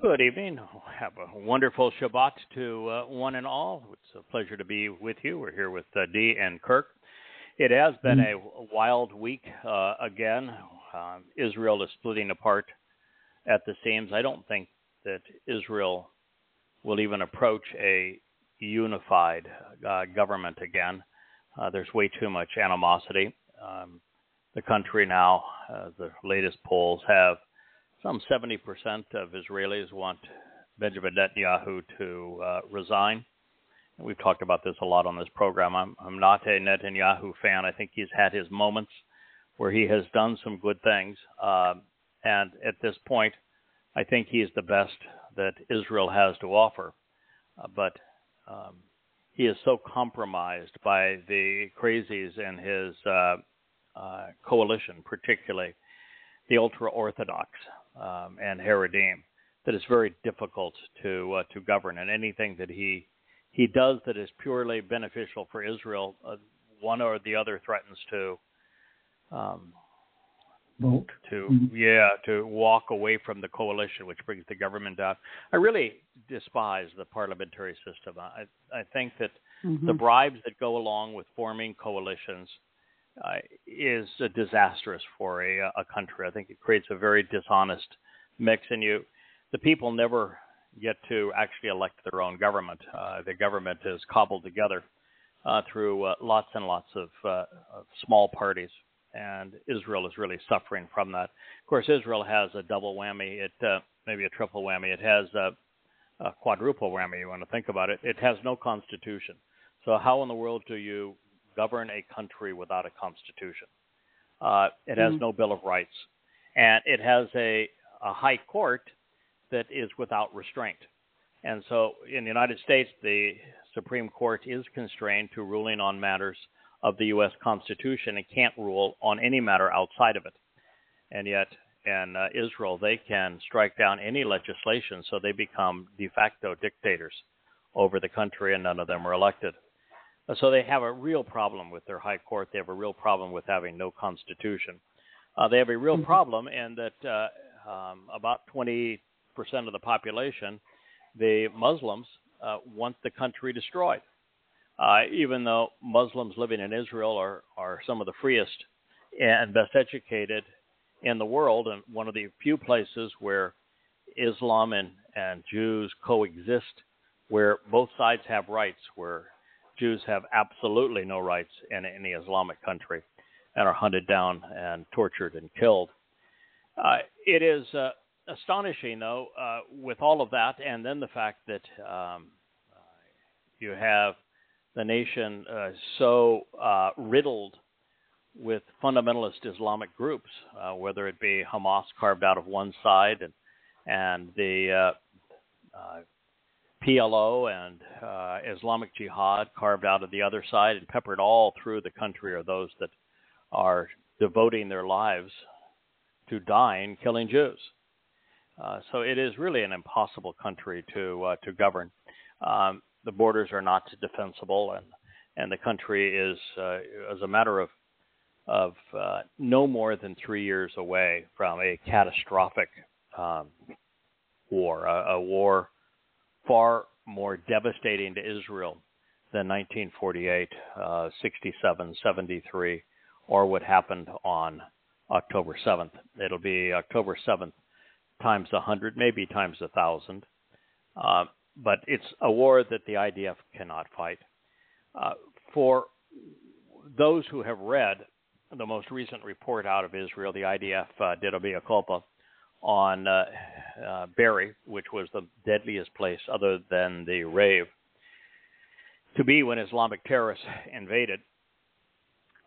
Good evening. Have a wonderful Shabat to one and all. It's a pleasure to be with you. We're here with Dee and Kirk. It has been a wild week again. Israel is splitting apart at the seams. I don't think that Israel will even approach a unified government again. There's way too much animosity. The country now, the latest polls have some 70% of Israelis want Benjamin Netanyahu to resign. And we've talked about this a lot on this program. I'm not a Netanyahu fan. I think he's had his moments where he has done some good things. And at this point, I think he's the best that Israel has to offer. But he is so compromised by the crazies in his coalition, particularly the ultra-Orthodox and Haredim, that it's very difficult to govern. And anything that he does that is purely beneficial for Israel, one or the other threatens to vote. To walk away from the coalition, which brings the government down. I really despise the parliamentary system. I think that the bribes that go along with forming coalitions is disastrous for a country. I think it creates a very dishonest mix, and the people never get to actually elect their own government. The government is cobbled together through lots and lots of small parties, and Israel is really suffering from that. Of course, Israel has a double whammy, maybe a triple whammy. It has a quadruple whammy, you want to think about it. It has no constitution. So how in the world do you govern a country without a constitution? It has no Bill of Rights, and it has a high court that is without restraint. And so in the United States, the Supreme Court is constrained to ruling on matters of the U.S. Constitution and can't rule on any matter outside of it. And yet in Israel, they can strike down any legislation, so they become de facto dictators over the country, and none of them are elected. So they have a real problem with their high court. They have a real problem with having no constitution. They have a real problem in that about 20% of the population, the Muslims, want the country destroyed. Even though Muslims living in Israel are some of the freest and best educated in the world, and one of the few places where Islam and Jews coexist, where both sides have rights, where Jews have absolutely no rights in any Islamic country and are hunted down and tortured and killed. It is astonishing, though, with all of that, and then the fact that you have the nation so riddled with fundamentalist Islamic groups, whether it be Hamas carved out of one side and the PLO and Islamic Jihad carved out of the other side, and peppered all through the country are those that are devoting their lives to dying, killing Jews. So it is really an impossible country to govern. The borders are not defensible, and the country is, as a matter of no more than 3 years away from a catastrophic war, a war far more devastating to Israel than 1948, 67, 73, or what happened on October 7th. It'll be October 7th times 100, maybe times 1,000. But it's a war that the IDF cannot fight. For those who have read the most recent report out of Israel, the IDF did a mea culpa on Berry, which was the deadliest place other than the rave to be when Islamic terrorists invaded.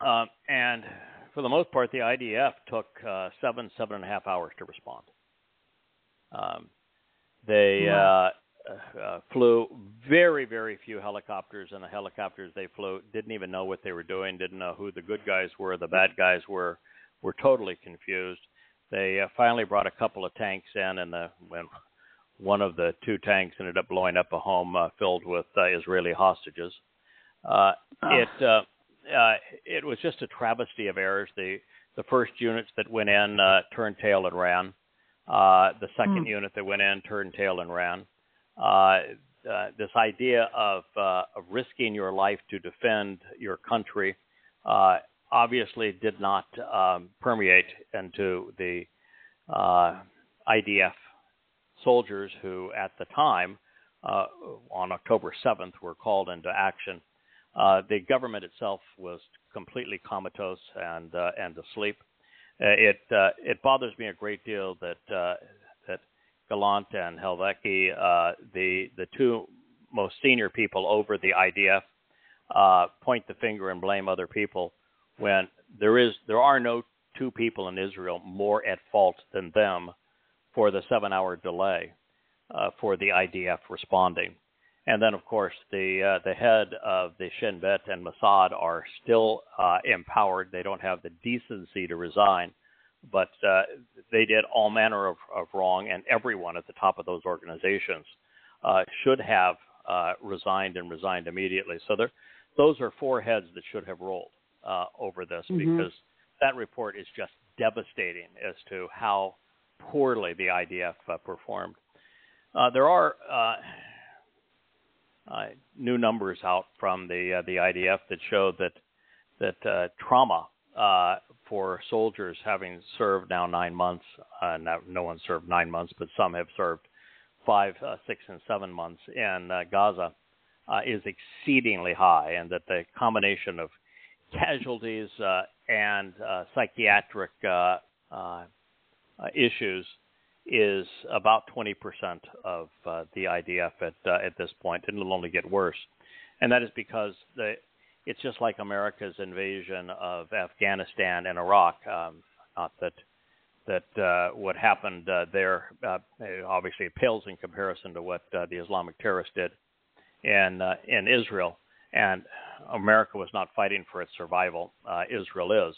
And for the most part, the IDF took 7.5 hours to respond. They flew very, very few helicopters, and the helicopters they flew didn't even know what they were doing, didn't know who the good guys were, the bad guys were totally confused. They finally brought a couple of tanks in, and when one of the two tanks ended up blowing up a home filled with Israeli hostages. It was just a travesty of errors. The first units that went in turned tail and ran. The second unit that went in turned tail and ran. This idea of risking your life to defend your country obviously did not permeate into the IDF soldiers who, at the time, on October 7th, were called into action. The government itself was completely comatose and asleep. It bothers me a great deal that Gallant and Helveki, the two most senior people over the IDF, point the finger and blame other people when there are no two people in Israel more at fault than them for the 7-hour delay for the IDF responding. And then, of course, the head of the Shin Bet and Mossad are still empowered. They don't have the decency to resign, but they did all manner of wrong, and everyone at the top of those organizations should have resigned and resigned immediately. So those are four heads that should have rolled over this, because that report is just devastating as to how poorly the IDF performed. There are new numbers out from the IDF that show that trauma for soldiers having served now 9 months, no one served 9 months, but some have served 5, 6, and 7 months in Gaza, is exceedingly high, and that the combination of casualties and psychiatric issues is about 20% of the IDF at this point, and it'll only get worse. And that is because it's just like America's invasion of Afghanistan and Iraq. Not that what happened there obviously pales in comparison to what the Islamic terrorists did in Israel. And America was not fighting for its survival. Israel is.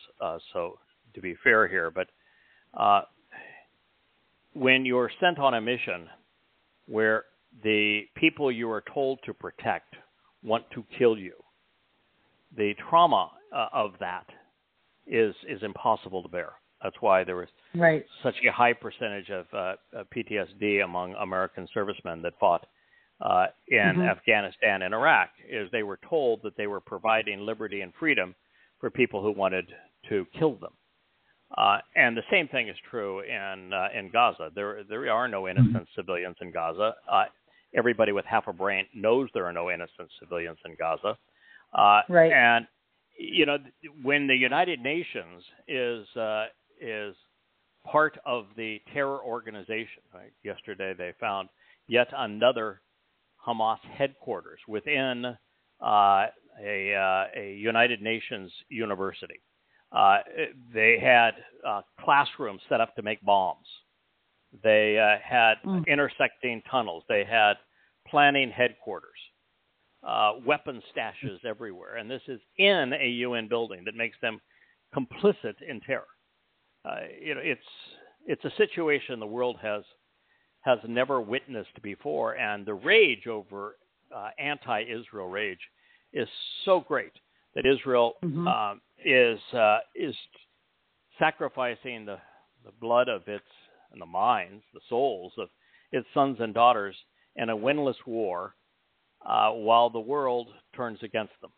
So to be fair here, but when you're sent on a mission where the people you are told to protect want to kill you, the trauma of that is impossible to bear. That's why there was such a high percentage of PTSD among American servicemen that fought in Afghanistan and Iraq, is they were told that they were providing liberty and freedom for people who wanted to kill them. And the same thing is true in Gaza. There are no innocent civilians in Gaza. Everybody with half a brain knows there are no innocent civilians in Gaza. And you know, when the United Nations is part of the terror organization, right? Yesterday they found yet another Hamas headquarters within a United Nations university. They had classrooms set up to make bombs. They had intersecting tunnels. They had planning headquarters, weapon stashes everywhere. And this is in a UN building that makes them complicit in terror. You know, it's a situation the world has never witnessed before. And the rage over anti-Israel rage is so great that Israel is sacrificing the blood of its, and the minds, the souls of its sons and daughters in a winless war, while the world turns against them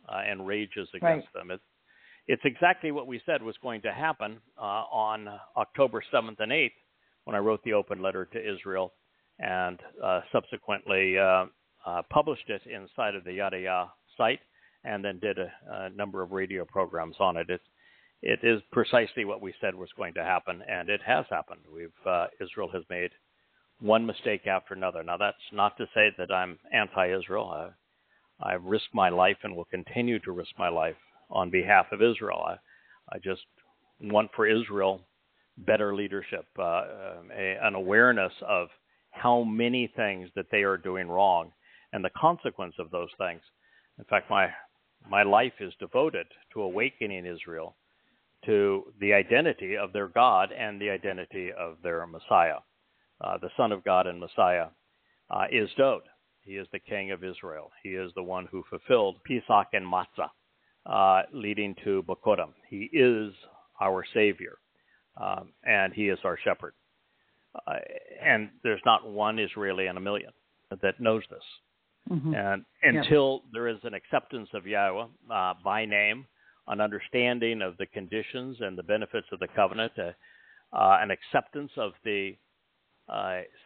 and rages against them. It's exactly what we said was going to happen on October 7th and 8th, when I wrote the open letter to Israel and subsequently published it inside of the Yada Yahowah site, and then did a number of radio programs on it. It is precisely what we said was going to happen, and it has happened. Israel has made one mistake after another. Now, that's not to say that I'm anti-Israel. I've risked my life and will continue to risk my life on behalf of Israel. I just want for Israel better leadership, an awareness of how many things that they are doing wrong and the consequence of those things. In fact, my life is devoted to awakening Israel to the identity of their God and the identity of their Messiah. The Son of God and Messiah is Dowd. He is the King of Israel. He is the one who fulfilled Pesach and Matzah, leading to Bekurim. He is our Savior, and He is our Shepherd. and there's not one Israeli in a million that knows this. And until there is an acceptance of Yahowah by name, an understanding of the conditions and the benefits of the covenant, an acceptance of the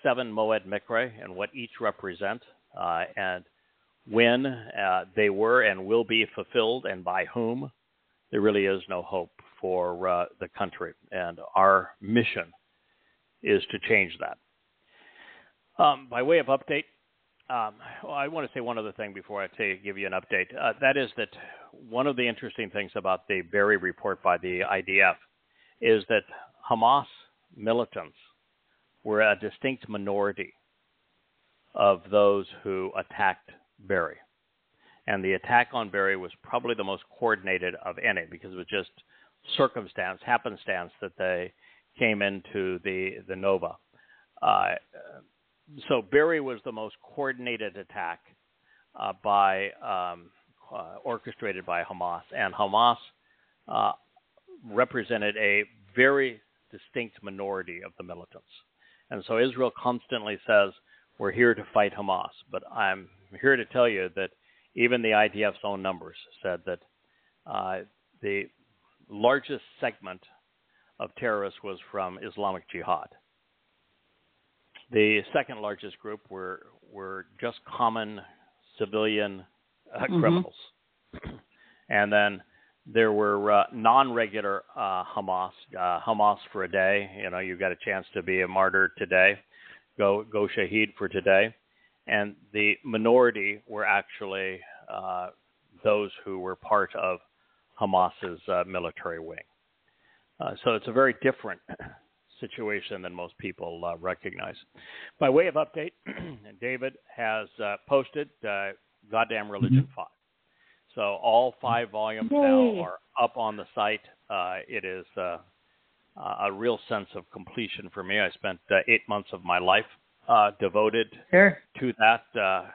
7 Moed Mikre and what each represent, and when they were and will be fulfilled and by whom, there really is no hope for the country. And our mission is to change that. By way of update, I want to say one other thing before I give you an update. That is that one of the interesting things about the Berry report by the IDF is that Hamas militants were a distinct minority of those who attacked Berry. And the attack on Berry was probably the most coordinated of any, because it was just happenstance that they came into the Nova. So Berry was the most coordinated attack orchestrated by Hamas, and Hamas represented a very distinct minority of the militants. And so Israel constantly says, we're here to fight Hamas. But I'm here to tell you that even the IDF's own numbers said that the largest segment of terrorists was from Islamic Jihad. The second largest group were just common civilian criminals. And then there were non-regular Hamas for a day. You know, you got a chance to be a martyr today. Go shaheed for today. And the minority were actually those who were part of Hamas's military wing. So it's a very different situation than most people recognize. By way of update, David has posted Goddamn Religion 5. So all 5 volumes now are up on the site. It is a real sense of completion for me. I spent 8 months of my life devoted to that,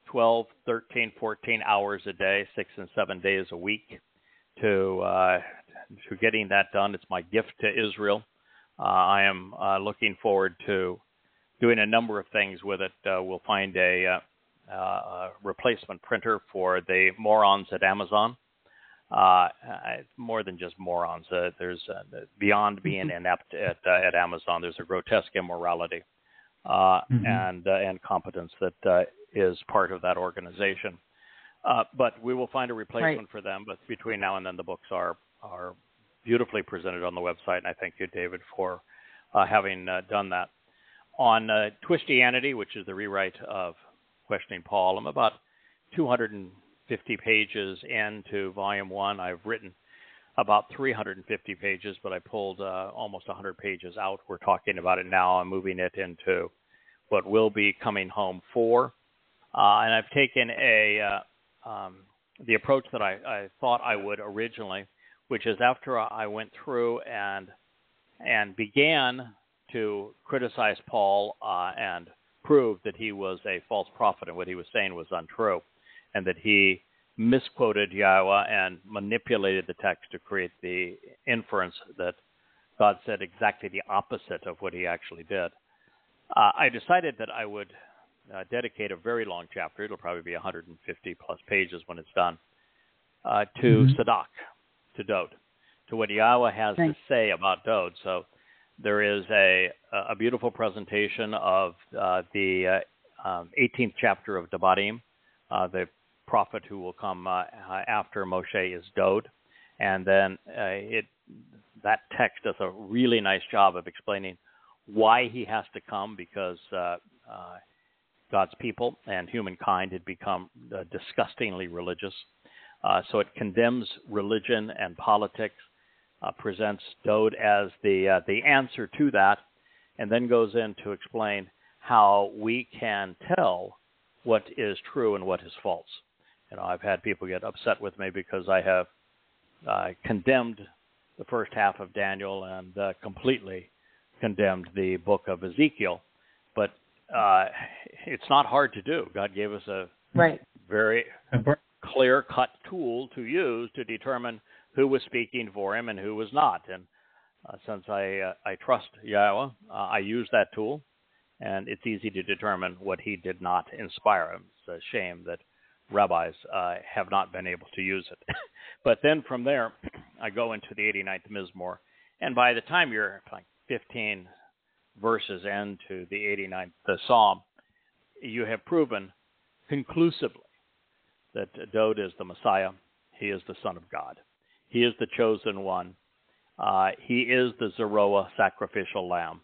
12, 13, 14 hours a day, 6 and 7 days a week to getting that done. It's my gift to Israel. I am looking forward to doing a number of things with it. We'll find a replacement printer for the morons at Amazon. More than just morons. There's beyond being inept at Amazon. There's a grotesque immorality and incompetence that is part of that organization. But we will find a replacement for them. But between now and then, the books are beautifully presented on the website, and I thank you, David, for having done that. On Twistianity, which is the rewrite of Questioning Paul, I'm about 250 pages into Volume 1. I've written about 350 pages, but I pulled almost 100 pages out. We're talking about it now. I'm moving it into what will be Coming Home 4. And I've taken the approach that I thought I would originally, which is after I went through and began to criticize Paul and prove that he was a false prophet and what he was saying was untrue, and that he misquoted Yahowah and manipulated the text to create the inference that God said exactly the opposite of what he actually did. I decided that I would dedicate a very long chapter, it'll probably be 150 plus pages when it's done, to Sadak, to Dowd, to what Yahowah has to say about Dowd. So there is a beautiful presentation of the 18th chapter of Devarim. The prophet who will come after Moshe is Dowd. And then that text does a really nice job of explaining why he has to come, because God's people and humankind had become disgustingly religious. So it condemns religion and politics, presents Dowd as the answer to that, and then goes in to explain how we can tell what is true and what is false. You know, I've had people get upset with me because I have condemned the first half of Daniel and completely condemned the book of Ezekiel, but it's not hard to do. God gave us a very clear-cut tool to use to determine who was speaking for him and who was not. And since I trust Yahowah, I use that tool, and it's easy to determine what he did not inspire. It's a shame that rabbis have not been able to use it. But then from there, I go into the 89th Mizmowr, and by the time you're like 15 verses into the 89th Psalm, you have proven conclusively that Dowd is the Messiah. He is the Son of God. He is the chosen one. He is the Zeroah sacrificial lamb.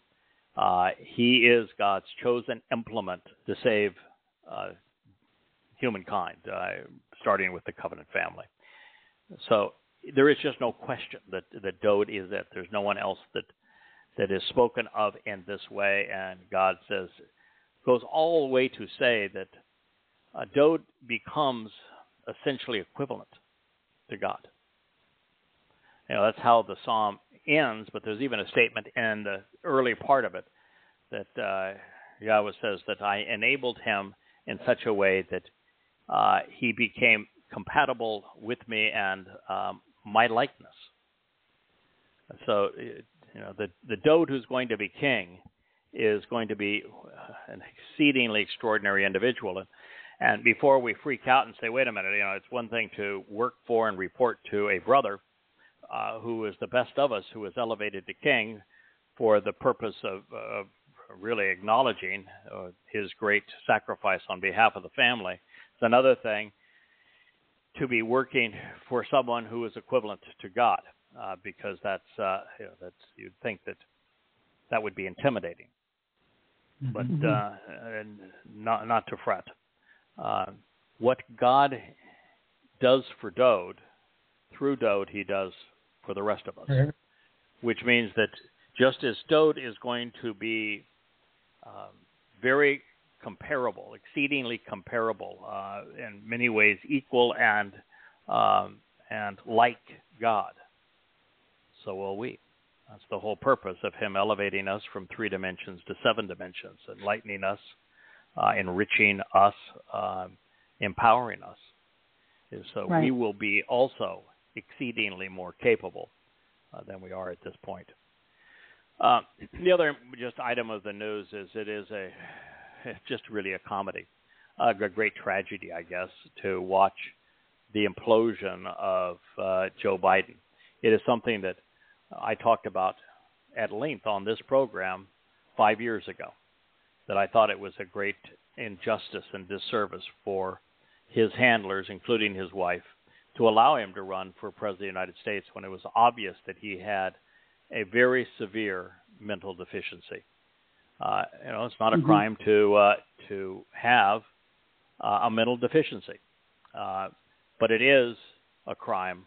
He is God's chosen implement to save humankind, starting with the covenant family. So there is just no question that Dowd is it. There's no one else that is spoken of in this way, and God goes all the way to say that Dowd becomes essentially equivalent to God. That's how the psalm ends, but there's even a statement in the early part of it that Yahweh says that I enabled him in such a way that he became compatible with me and my likeness. So, the Dowd who's going to be king is going to be an exceedingly extraordinary individual. And before we freak out and say, wait a minute, it's one thing to work for and report to a brother who is the best of us, who is elevated to king for the purpose of really acknowledging his great sacrifice on behalf of the family. It's another thing to be working for someone who is equivalent to God, because that's you'd think that would be intimidating, but and not to fret. What God does for Dowd, through Dowd, he does for the rest of us, which means that just as Dowd is going to be very comparable, exceedingly comparable, in many ways equal and like God, so will we. That's the whole purpose of him elevating us from 3 dimensions to 7 dimensions, enlightening us, enriching us, empowering us. So we will be also exceedingly more capable than we are at this point. The other just item of the news is it's just really a comedy, a great tragedy, I guess, to watch the implosion of Joe Biden. It is something that I talked about at length on this program 5 years ago, that I thought it was a great injustice and disservice for his handlers, including his wife, to allow him to run for president of the United States when it was obvious that he had a very severe mental deficiency. It's not a crime to have a mental deficiency, but it is a crime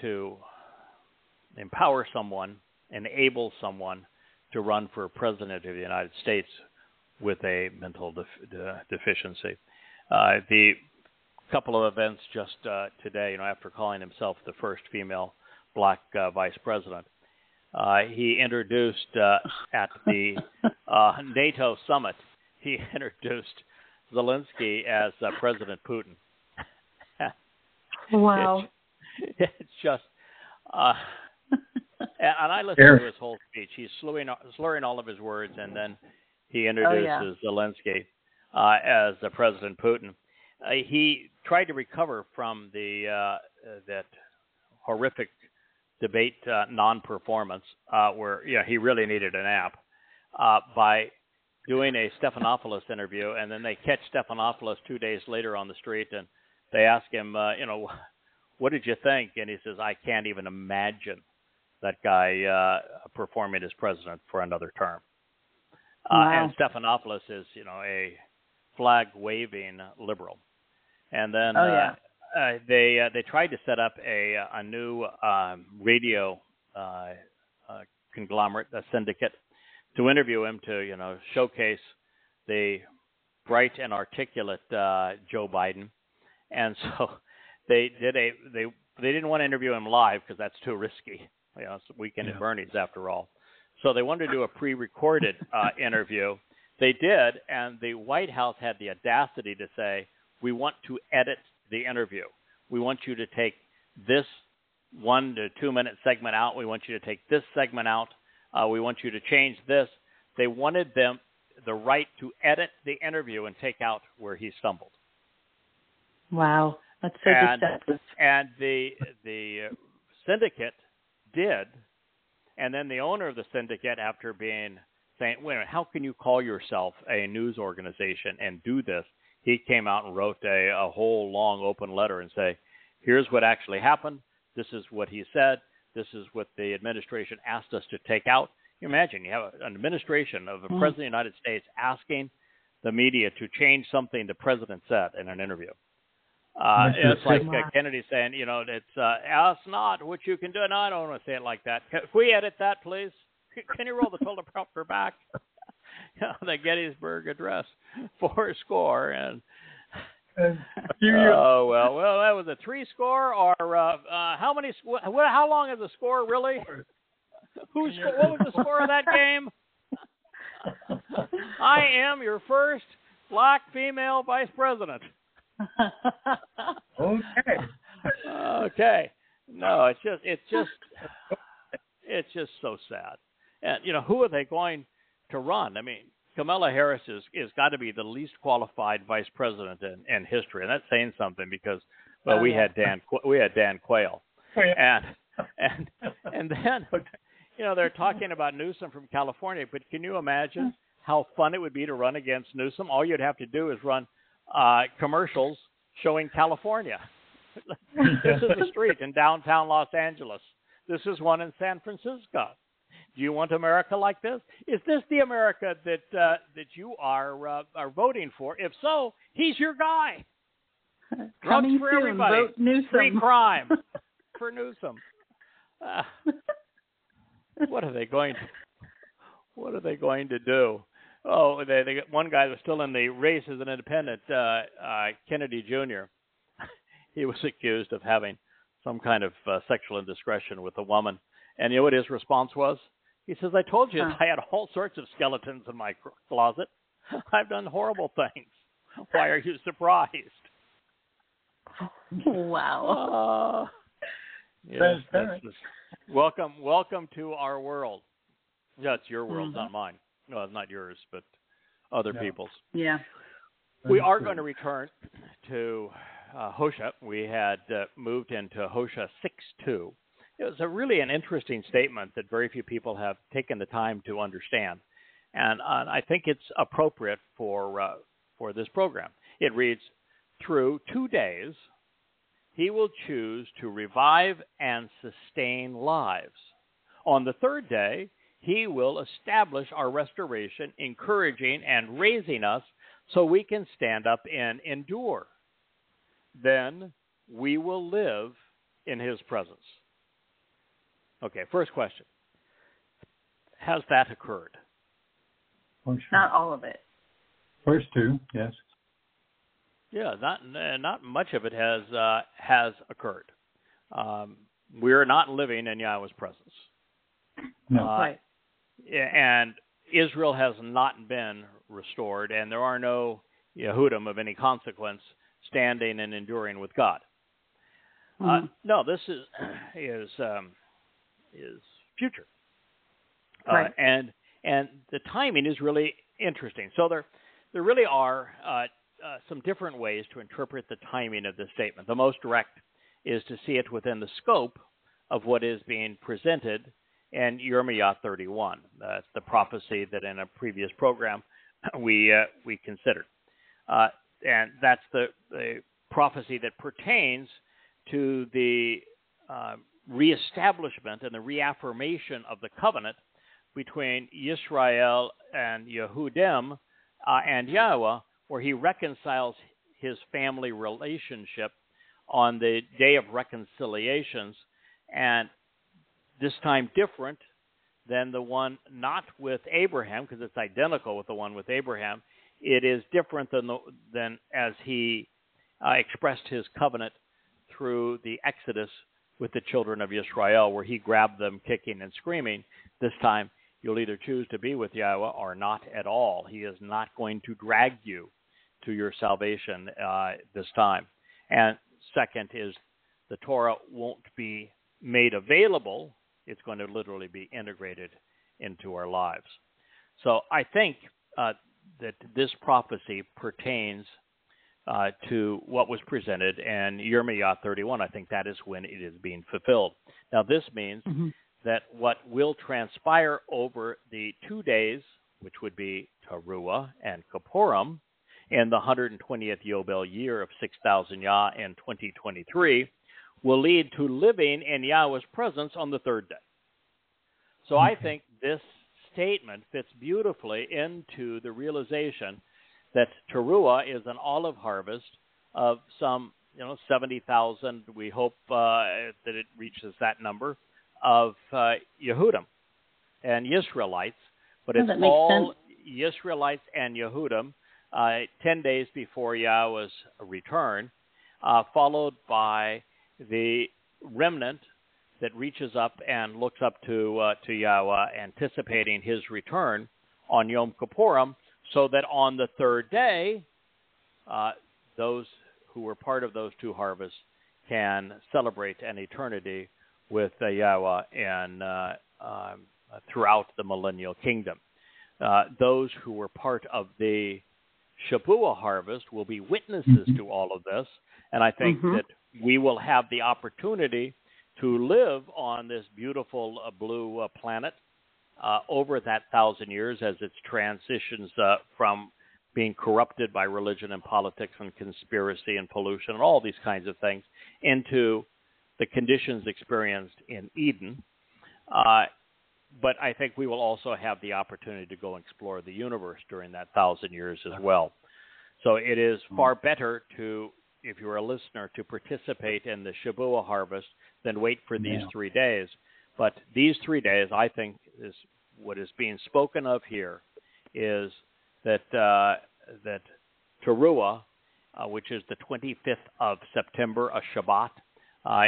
to empower someone, enable someone to run for president of the United States with a mental deficiency. The couple of events just today, after calling himself the first female black vice president, he introduced at the NATO summit, he introduced Zelensky as President Putin. Wow. It's just, and I listened to his whole speech. He's slurring all of his words, and then he introduces Zelensky as President Putin. He tried to recover from that horrific debate non-performance where he really needed a nap by doing a Stephanopoulos interview, and then they catch Stephanopoulos 2 days later on the street, and they ask him, what did you think? And he says, I can't even imagine that guy performing as president for another term. Wow. And Stephanopoulos is, a flag-waving liberal. And then they tried to set up a new radio conglomerate, a syndicate, to interview him to showcase the bright and articulate Joe Biden. And so they didn't want to interview him live because that's too risky. It's the weekend at Bernie's after all. So they wanted to do a pre-recorded interview. They did, and the White House had the audacity to say, we want to edit the interview. We want you to take this 1 to 2 minute segment out. We want you to take this segment out. We want you to change this. They wanted them the right to edit the interview and take out where he stumbled. Wow, that's so deceptive. And the syndicate did, and then the owner of the syndicate, after saying, wait a minute, how can you call yourself a news organization and do this? He came out and wrote a whole long open letter and say, here's what actually happened. This is what he said. This is what the administration asked us to take out. You imagine you have an administration of the President of the United States asking the media to change something the president said in an interview. It's like Kennedy saying, it's ask not what you can do. No, I don't want to say it like that. Can we edit that, please? Can you roll the teleprompter back? The Gettysburg Address, 4-score, and well, that was a 3-score, or how many? How long is the score really? What was the score of that game? I am your first black female vice president. Okay. No, it's just so sad. And who are they going to run? I mean, Kamala Harris is got to be the least qualified vice president in history, and that's saying something because we had Dan Quayle, and then they're talking about Newsom from California, but can you imagine how fun it would be to run against Newsom? All you'd have to do is run commercials showing California. This is the street in downtown Los Angeles. This is one in San Francisco. Do you want America like this? Is this the America that you are voting for? If so, he's your guy. Drugs for everybody. Vote Newsom. Free crime for Newsom. What are they going to do? Oh, they got one guy that was still in the race as an independent, Kennedy Jr. He was accused of having some kind of sexual indiscretion with a woman. And you know what his response was? He says, I told you I had all sorts of skeletons in my closet. I've done horrible things. Why are you surprised? Wow. Yes, welcome to our world. Yeah, it's your world, not mine. No, it's not yours, but other people's. Yeah. We are going to return to Hosea. We had moved into Hosea 6:2. It was really an interesting statement that very few people have taken the time to understand, and I think it's appropriate for this program. It reads, "Through 2 days, he will choose to revive and sustain lives. On the third day, he will establish our restoration, encouraging and raising us so we can stand up and endure. Then we will live in his presence." Okay, first question. Has that occurred? Not all of it. First two, yes. Yeah, not much of it has occurred. We're not living in Yahweh's presence. No. Right. And Israel has not been restored, and there are no Yehudim of any consequence standing and enduring with God. No, this is future, right. And the timing is really interesting. So there really are some different ways to interpret the timing of this statement. The most direct is to see it within the scope of what is being presented in Yirma'yah 31. That's the prophecy that in a previous program we considered. And that's the prophecy that pertains to the reestablishment and the reaffirmation of the covenant between Yisra'el and Yehudim and Yahowah, where he reconciles his family relationship on the day of reconciliations, and this time different than the one not with Abraham, because it's identical with the one with Abraham. It is different than as he expressed his covenant through the Exodus with the children of Yisra'el, where he grabbed them kicking and screaming. This time, you'll either choose to be with Yahowah or not at all. He is not going to drag you to your salvation this time. And second is the Torah won't be made available, it's going to literally be integrated into our lives. So I think that this prophecy pertains to what was presented in Yirma'yah 31. I think that is when it is being fulfilled. Now, this means that what will transpire over the 2 days, which would be Taruw'ah and Kipurym, in the 120th Yobel year of 6,000 Yah in 2023, will lead to living in Yahweh's presence on the third day. So I think this statement fits beautifully into the realization that Taruw'ah is an olive harvest of some 70,000, we hope that it reaches that number, of Yehudim and Yisraelites, but it's all Yisraelites and Yehudim 10 days before Yahweh's return, followed by the remnant that reaches up and looks up to Yahweh, anticipating his return on Yom Kippurim, so that on the third day, those who were part of those two harvests can celebrate an eternity with Yahweh and throughout the millennial kingdom. Those who were part of the Shabuw'ah harvest will be witnesses to all of this, and I think that we will have the opportunity to live on this beautiful blue planet over that 1,000 years as it transitions from being corrupted by religion and politics and conspiracy and pollution and all these kinds of things into the conditions experienced in Eden. But I think we will also have the opportunity to go explore the universe during that 1,000 years as well. So it is far better to, if you're a listener, to participate in the Shabuw'ah harvest than wait for these 3 days. But these 3 days, I think, is what is being spoken of here is that that Taruw'ah, which is the 25th of September, a Shabat.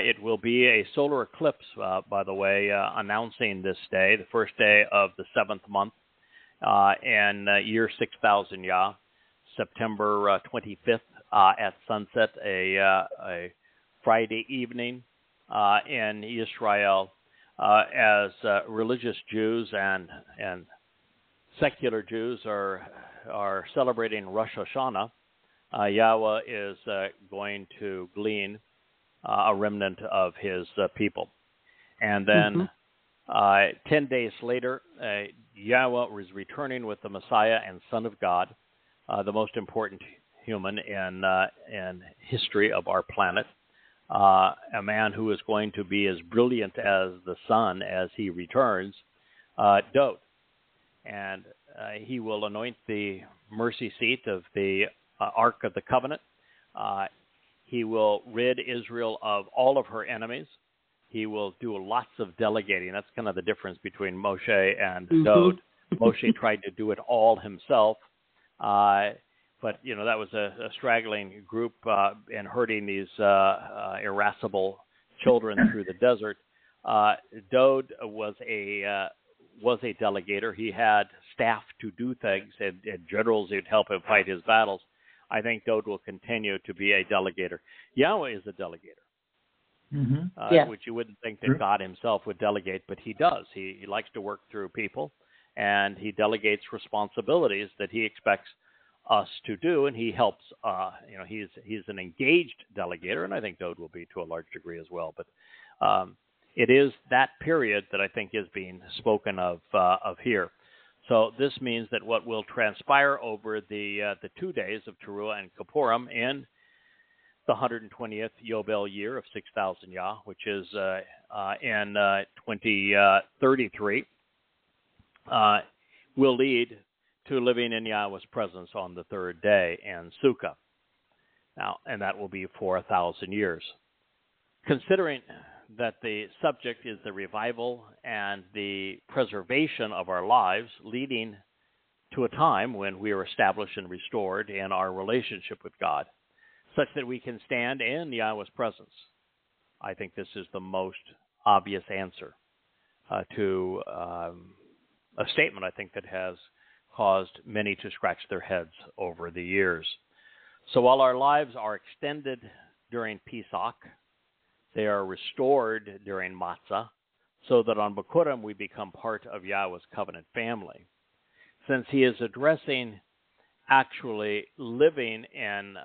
It will be a solar eclipse, by the way, announcing this day, the first day of the 7th month, in year 6,000 Yah, September 25th at sunset, a Friday evening in Yisra'el, as religious Jews and secular Jews are celebrating Rosh Hashanah. Yahweh is going to glean a remnant of his people. And then 10 days later, Yahweh was returning with the Messiah and Son of God, the most important human in history of our planet, a man who is going to be as brilliant as the sun as he returns, Dowd. And he will anoint the mercy seat of the Ark of the Covenant. He will rid Israel of all of her enemies. He will do lots of delegating. That's kind of the difference between Moshe and Dowd. Moshe tried to do it all himself, but that was a straggling group and herding these irascible children through the desert. Dowd was a delegator. He had staff to do things and generals who'd help him fight his battles. I think Dowd will continue to be a delegator. Yahweh is a delegator, which you wouldn't think that God himself would delegate, but he does. He likes to work through people, and he delegates responsibilities that he expects us to do, and he helps. He's an engaged delegator, and I think Dowd will be to a large degree as well. But it is that period that I think is being spoken of here. So this means that what will transpire over the 2 days of Taruw'ah and Kipurym in the 120th Yobel year of 6,000 Yah, which is in 2033, will lead to living in Yahweh's presence on the third day and Sukkah. Now, and that will be for 1,000 years. Considering that the subject is the revival and the preservation of our lives, leading to a time when we are established and restored in our relationship with God, such that we can stand in Yahweh's presence. I think this is the most obvious answer to a statement, I think, that has caused many to scratch their heads over the years. So while our lives are extended during Pesach, They are restored during Matzah, so that on Kipurym we become part of Yahweh's covenant family. Since he is addressing actually living in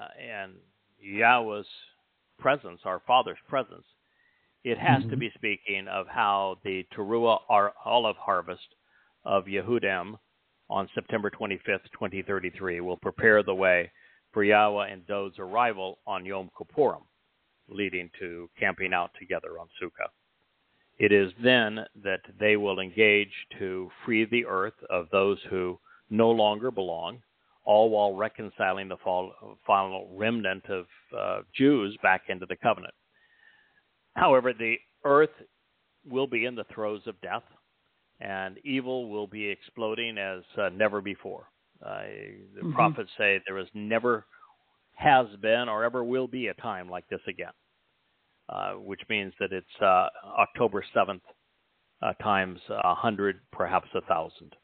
Yahweh's presence, our Father's presence, it has to be speaking of how the Taruw'ah olive harvest of Yehudim on September 25th, 2033, will prepare the way for Yahowah and Dowd's arrival on Yom Kipurym, leading to camping out together on Sukkah. It is then that they will engage to free the earth of those who no longer belong, all while reconciling the final remnant of Jews back into the covenant. However, the earth will be in the throes of death, and evil will be exploding as never before. The prophets say there never has been or ever will be a time like this again, which means that it's October 7th times 100, perhaps 1,000.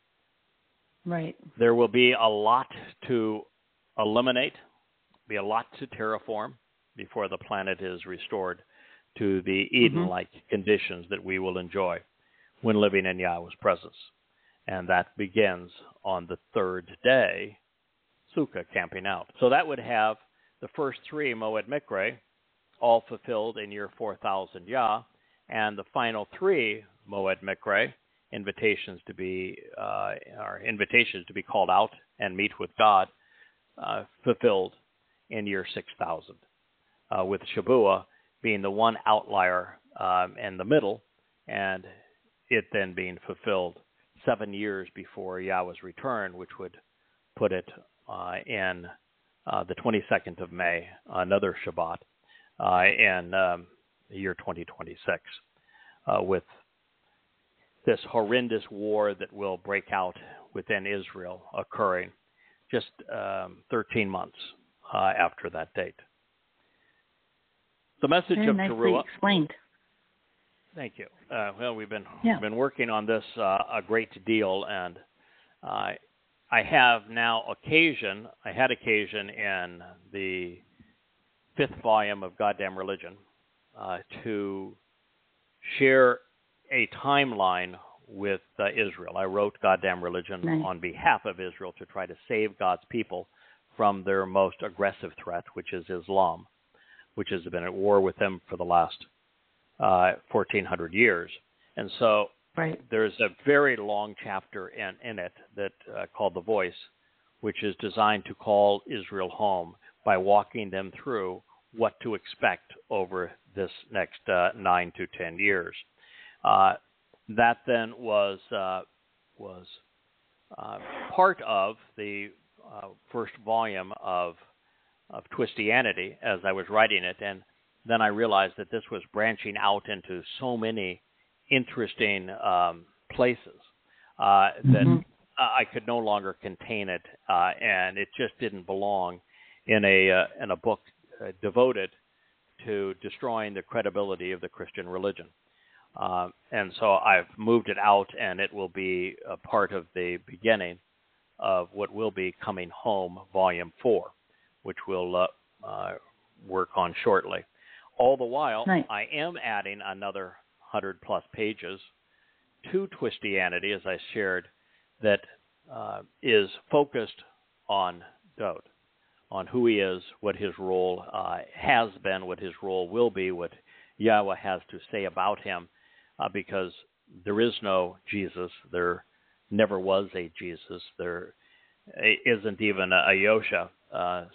Right. There will be a lot to eliminate, be a lot to terraform before the planet is restored to the Eden-like conditions that we will enjoy when living in Yahweh's presence. And that begins on the third day, Sukkah, camping out. So that would have the first three Moed Mikre all fulfilled in year 4000 Yah, and the final three Moed Mikre, invitations to be called out and meet with God, fulfilled in year 6000, with Shabuw'ah being the one outlier in the middle, and it then being fulfilled 7 years before Yahweh's return, which would put it in the 22nd of May, another Shabat, in the year 2026, with this horrendous war that will break out within Israel occurring just 13 months after that date. The message Very of nicely Taruw'ah. Explained. Thank you. Well, we've been working on this a great deal, and I had occasion in the 5th volume of Goddamn Religion to share a timeline with Israel. I wrote Goddamn Religion on behalf of Israel to try to save God's people from their most aggressive threat, which is Islam, which has been at war with them for the last 1,400 years. And so there's a very long chapter in it that called The Voice, which is designed to call Israel home by walking them through what to expect over this next 9 to 10 years. That then was part of the first volume of Twistianity as I was writing it, and then I realized that this was branching out into so many interesting places that I could no longer contain it, and it just didn't belong in a book devoted to destroying the credibility of the Christian religion. And so I've moved it out, and it will be a part of the beginning of what will be Coming Home, Volume 4, which we'll work on shortly. All the while, I am adding another 100-plus pages to Twistianity, as I shared, that is focused on Dowd, on who he is, what his role has been, what his role will be, what Yahweh has to say about him, because there is no Jesus. There never was a Jesus. There isn't even a Hosea.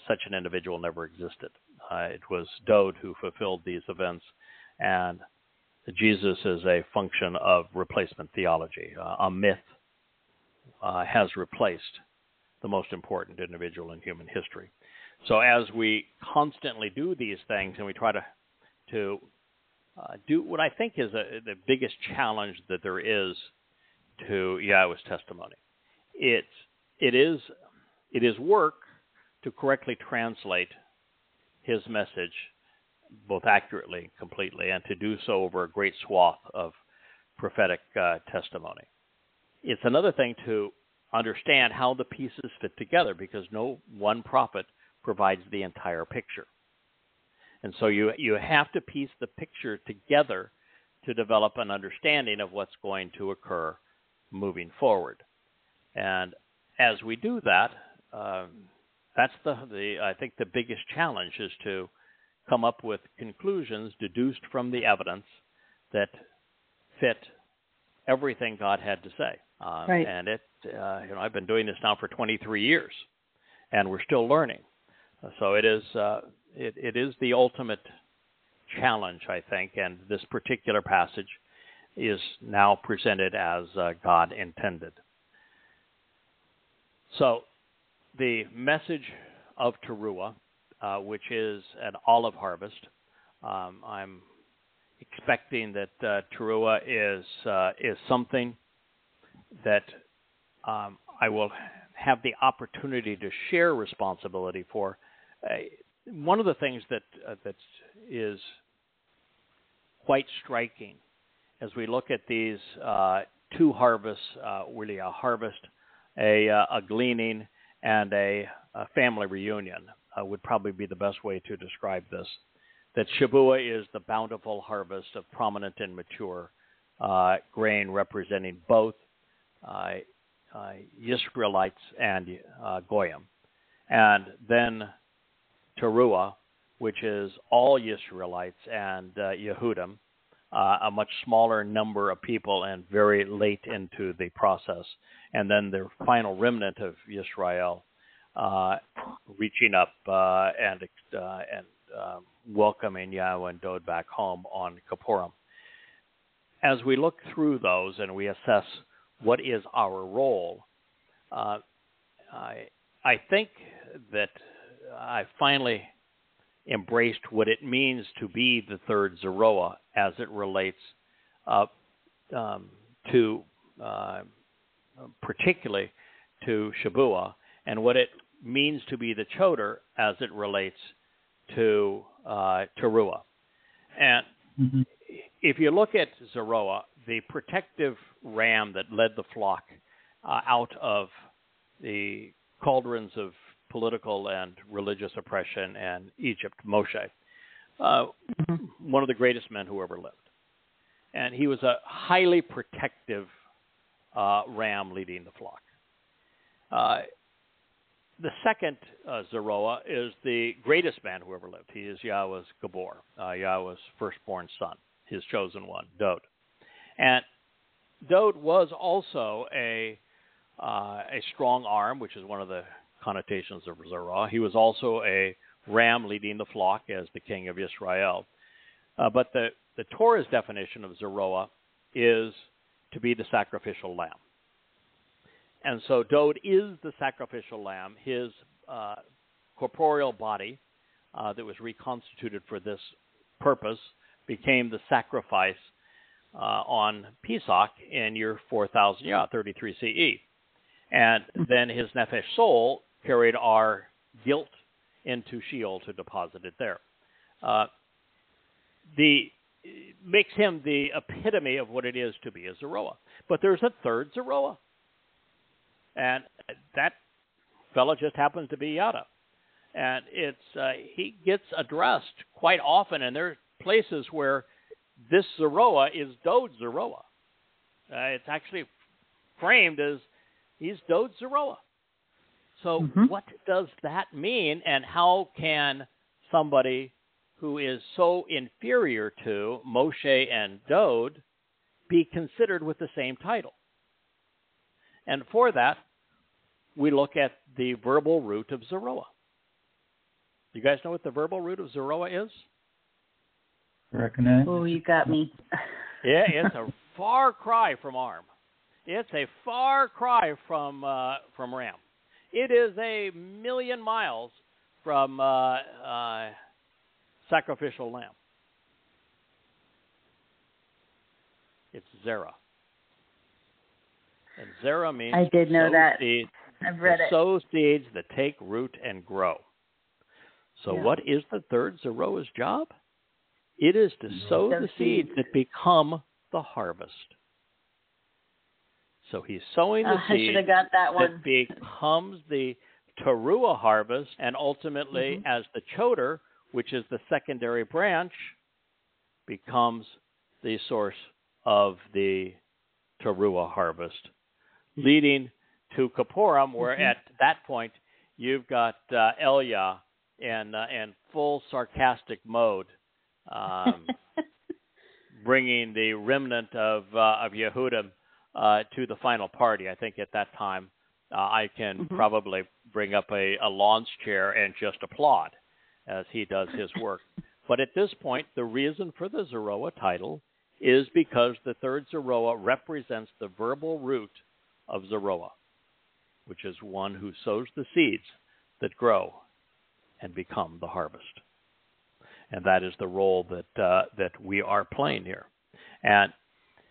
Such an individual never existed. It was Dowd who fulfilled these events, and Jesus is a function of replacement theology. A myth has replaced the most important individual in human history. So as we constantly do these things, and we try to do what I think is the biggest challenge that there is to Yahweh's testimony, it is work to correctly translate his message both accurately and completely, and to do so over a great swath of prophetic testimony. It's another thing to understand how the pieces fit together, because no one prophet provides the entire picture. And so you have to piece the picture together to develop an understanding of what's going to occur moving forward. And as we do that, that's I think the biggest challenge is to come up with conclusions deduced from the evidence that fit everything God had to say. Right. And I've been doing this now for 23 years, and we're still learning. So it is the ultimate challenge, I think, and this particular passage is now presented as God intended. So the message of Taruw'ah, which is an olive harvest, I'm expecting that Taruw'ah is something that I will have the opportunity to share responsibility for. One of the things that is quite striking as we look at these two harvests, really a harvest, a gleaning, and a family reunion would probably be the best way to describe this. That Shabuw'ah is the bountiful harvest of prominent and mature grain representing both Yisraelites and Goyim. And then Taruw'ah, which is all Yisraelites and Yehudim, a much smaller number of people and very late into the process. And then the final remnant of Yisra'el reaching up and welcoming Yahowah and Dowd back home on Kipurym. As we look through those and we assess what is our role, I think that I finally embraced what it means to be the third Zeroah as it relates to particularly to Shabuw'ah, and what it means to be the Choter as it relates to Taruw'ah. And if you look at Zeroah, the protective ram that led the flock out of the cauldrons of political and religious oppression and Egypt, Moshe, one of the greatest men who ever lived. And he was a highly protective ram leading the flock. The second Zeroah is the greatest man who ever lived. He is Yahowah's Gabor, Yahowah's firstborn son, his chosen one, Dowd. And Dowd was also a strong arm, which is one of the connotations of Zeroah. He was also a ram leading the flock as the king of Yisra'el. But the Torah's definition of Zeroah is to be the sacrificial lamb. And so Dowd is the sacrificial lamb. His corporeal body that was reconstituted for this purpose became the sacrifice on Pesach in year 4000, 33 CE. And then his nefesh soul carried our guilt into Sheol to deposit it there. Makes him the epitome of what it is to be a Zeroah. But there's a third Zeroah. And that fellow just happens to be Yada. And he gets addressed quite often, and there are places where this Zeroah is Dowd's Zeroah. It's actually framed as he's Dowd's Zeroah. So what does that mean, and how can somebody who is so inferior to Moshe and Dowd be considered with the same title? And for that, we look at the verbal root of Zeroah. You guys know what the verbal root of Zeroah is? Recognize? Oh, you got me. Yeah, it's a far cry from arm. It's a far cry from ram. It is a million miles from sacrificial lamb. It's Zerah. And Zerah means I did know that. Seeds, I've read it. sow seeds that take root and grow. So what is the third Zeroah's job? It is to sow the seeds that become the harvest. So he's sowing the seed that becomes the Taruw'ah harvest, and ultimately, as the Choter, which is the secondary branch, becomes the source of the Taruw'ah harvest, leading to Kipurym, where at that point you've got Elia in full sarcastic mode, bringing the remnant of Yehudim to the final party. I think at that time I can probably bring up a launch chair and just applaud as he does his work. But at this point, the reason for the Zeroah title is because the third Zeroah represents the verbal root of Zeroah, which is one who sows the seeds that grow and become the harvest. And that is the role that we are playing here. And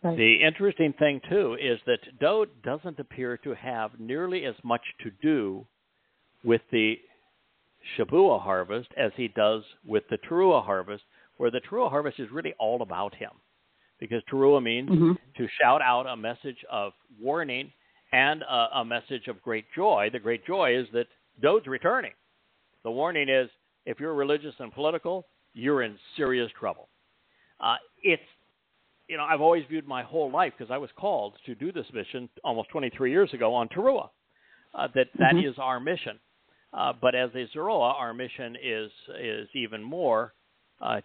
the interesting thing, too, is that Dowd doesn't appear to have nearly as much to do with the Shabuw'ah harvest as he does with the Taruw'ah harvest, where the Taruw'ah harvest is really all about him. Because Taruw'ah means to shout out a message of warning and a message of great joy. The great joy is that Dowd's returning. The warning is, if you're religious and political, you're in serious trouble. I've always viewed my whole life, because I was called to do this mission almost 23 years ago on Taruw'ah, that is our mission. But as a Zeroah, our mission is even more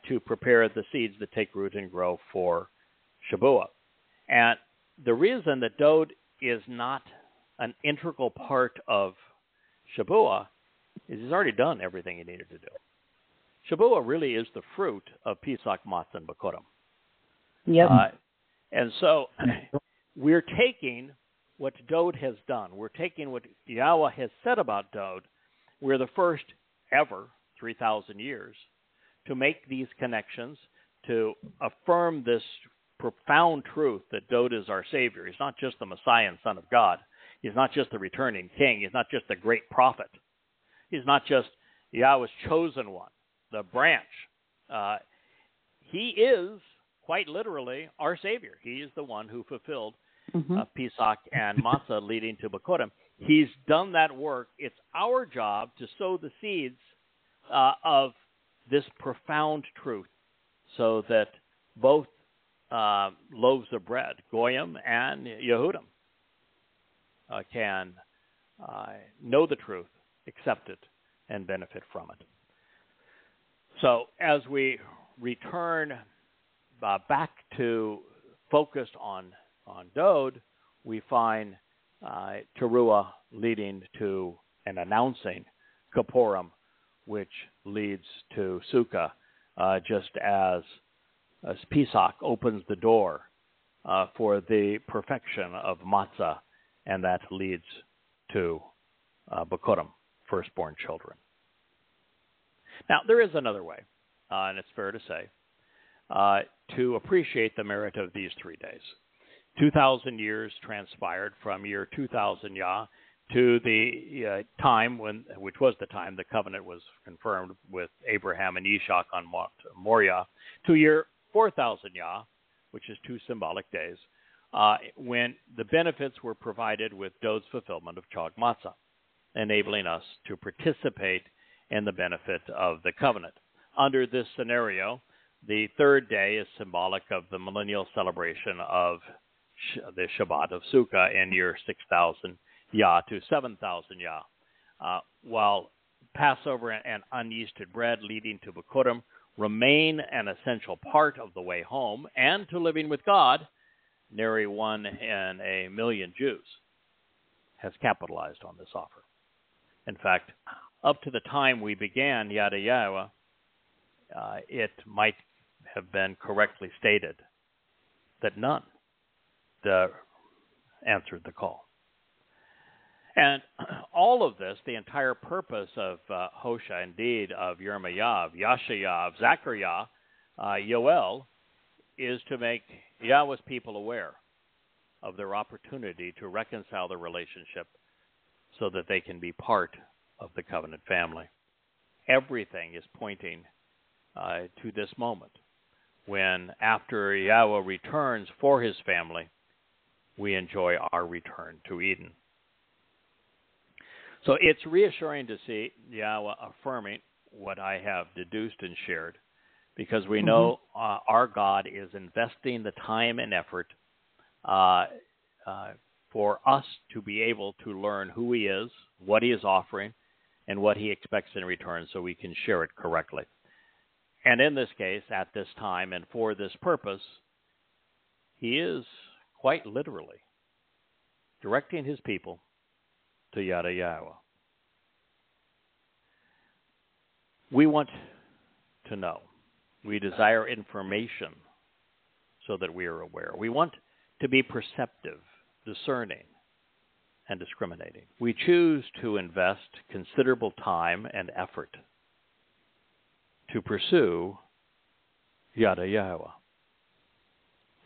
to prepare the seeds that take root and grow for Shabuw'ah. And the reason that Dowd is not an integral part of Shabuw'ah is he's already done everything he needed to do. Shabuw'ah really is the fruit of Pesach, Matzah, and Bikurim. Yep. And so we're taking what Dowd has done. We're taking what Yahweh has said about Dowd. We're the first ever, 3,000 years, to make these connections, to affirm this profound truth that Dowd is our Savior. He's not just the Messiah and Son of God. He's not just the returning king. He's not just the great prophet. He's not just Yahweh's chosen one, the branch. He is, quite literally, our Savior. He is the one who fulfilled Pesach and Matzah leading to Bikurim. He's done that work. It's our job to sow the seeds of this profound truth so that both loaves of bread, Goyim and Yehudim, can know the truth, accept it, and benefit from it. So as we return back to focused on Dowd, we find Taruw'ah leading to and announcing Kipurym, which leads to Sukkah, just as Pesach opens the door for the perfection of Matzah, and that leads to Bikurim, firstborn children. Now, there is another way, and it's fair to say, to appreciate the merit of these 3 days. 2,000 years transpired from year 2000 Yah to the time which was the time the covenant was confirmed with Abraham and Ishak on Mount Moriah, to year 4,000 Yah, which is 2 symbolic days, when the benefits were provided with Dowd's fulfillment of Chag Matzah, enabling us to participate in the benefit of the covenant. Under this scenario, the third day is symbolic of the millennial celebration of the Shabat of Sukkah in year 6,000 Yah to 7,000 Yah, while Passover and unyeasted bread leading to Bikurim remain an essential part of the way home and to living with God. Nary one in a million Jews has capitalized on this offer. In fact, up to the time we began Yada Yahowah, it might have been correctly stated that none answered the call. And all of this, the entire purpose of Hosea, indeed, of Yirma'yah, of Yasha'yah, of Zechariah, Yow'el, is to make Yahweh's people aware of their opportunity to reconcile their relationship so that they can be part of the covenant family. Everything is pointing to this moment when, after Yahweh returns for his family, we enjoy our return to Eden. So it's reassuring to see Yahweh affirming what I have deduced and shared, because we know our God is investing the time and effort for us to be able to learn who he is, what he is offering, and what he expects in return so we can share it correctly. And in this case, at this time and for this purpose, he is quite literally directing his people to Yada Yahowah. We want to know. We desire information so that we are aware. We want to be perceptive, discerning, and discriminating. We choose to invest considerable time and effort to pursue Yada Yahowah,